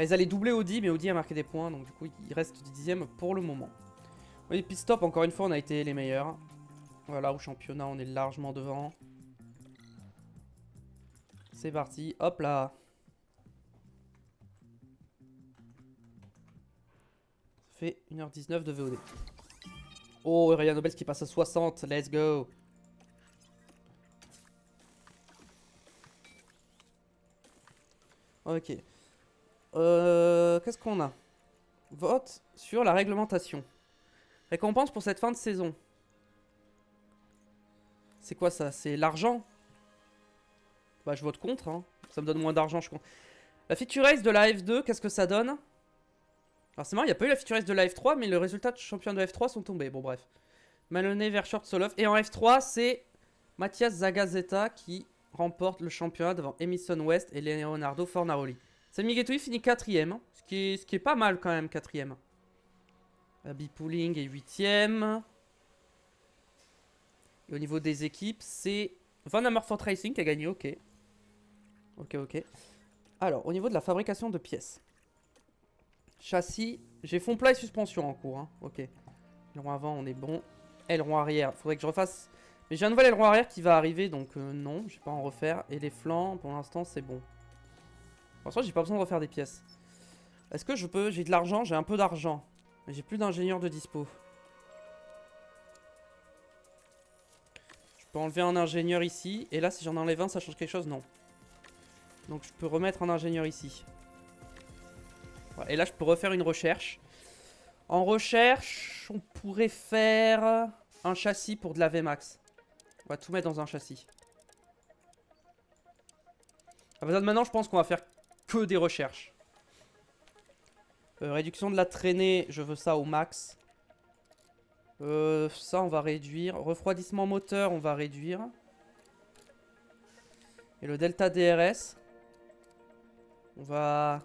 Ils allaient doubler Audi, mais Audi a marqué des points, donc du coup, il reste 10ème pour le moment. Oui, pit stop, encore une fois, on a été les meilleurs. Voilà, au championnat, on est largement devant. C'est parti, hop là. Ça fait 1h19 de VOD. Oh, Ryan Nobel qui passe à 60, let's go. Ok. Qu'est-ce qu'on a? Vote sur la réglementation. Récompense pour cette fin de saison. C'est quoi ça? C'est l'argent? Bah je vote contre. Hein. Ça me donne moins d'argent, je compte. La feature race de la F2, qu'est-ce que ça donne? Alors c'est marrant, il n'y a pas eu la feature race de la F3, mais le résultat de champion de F3 sont tombés. Bon bref. Maloney, Verschoor, Solov. Et en F3, c'est Mathias Zagazeta qui remporte le championnat devant Emerson West et Leonardo Fornaroli. Sami Guetouille finit 4ème, hein, ce qui est pas mal quand même, 4ème. Abby Pooling est 8ème. Et au niveau des équipes, c'est Van Amerfort Racing qui a gagné, ok. Ok. Alors, au niveau de la fabrication de pièces. Châssis, j'ai fond plat et suspension en cours. Hein. Ok. Aileron avant, on est bon. Aileron arrière, faudrait que je refasse. Mais j'ai un nouvel aileron arrière qui va arriver, donc non, je vais pas en refaire. Et les flancs, pour l'instant, c'est bon. Pour l'instant, j'ai pas besoin de refaire des pièces. Est-ce que je peux... J'ai de l'argent, j'ai un peu d'argent. Mais j'ai plus d'ingénieur de dispo. Je peux enlever un ingénieur ici. Et là, si j'en enlève un, ça change quelque chose? Non. Donc je peux remettre un ingénieur ici. Voilà. Et là, je peux refaire une recherche. En recherche, on pourrait faire un châssis pour de la VMAX. On va tout mettre dans un châssis. À partir de maintenant, je pense qu'on va faire que des recherches. Réduction de la traînée, je veux ça au max. Ça, on va réduire. Refroidissement moteur, on va réduire. Et le delta DRS, on va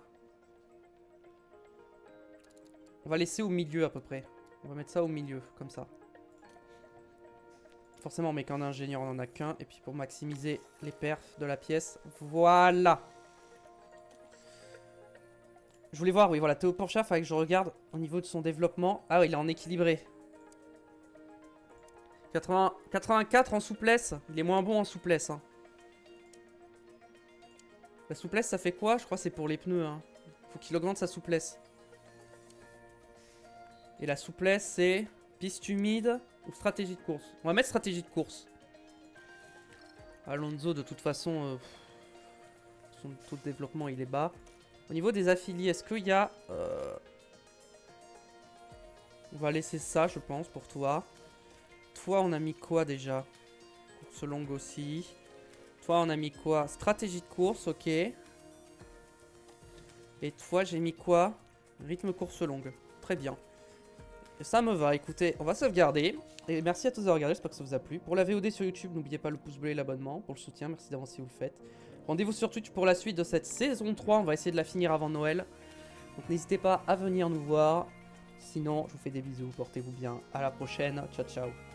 laisser au milieu à peu près. On va mettre ça au milieu, comme ça. Forcément, mais qu'un ingénieur, on en a qu'un. Et puis pour maximiser les perfs de la pièce, voilà. Je voulais voir, oui, voilà, Théo Porcher, il fallait que je regarde au niveau de son développement. Ah oui, il est en équilibré. 84 en souplesse. Il est moins bon en souplesse. Hein. La souplesse, ça fait quoi? Je crois que c'est pour les pneus. Hein. Faut qu'il augmente sa souplesse. Et la souplesse, c'est piste humide ou stratégie de course. On va mettre stratégie de course. Alonso, de toute façon, son taux de développement, il est bas. Au niveau des affiliés, est-ce qu'il y a... On va laisser ça, je pense, pour toi. Toi, on a mis quoi déjà? Course longue aussi. Toi, on a mis quoi? Stratégie de course, ok. Et toi, j'ai mis quoi? Rythme course longue. Très bien. Et ça me va. Écoutez, on va sauvegarder. Et merci à tous d'avoir regardé. J'espère que ça vous a plu. Pour la VOD sur YouTube, n'oubliez pas le pouce bleu et l'abonnement. Pour le soutien, merci d'avance si vous le faites. Rendez-vous sur Twitch pour la suite de cette saison 3. On va essayer de la finir avant Noël. Donc n'hésitez pas à venir nous voir. Sinon, je vous fais des bisous. Portez-vous bien. À la prochaine. Ciao, ciao.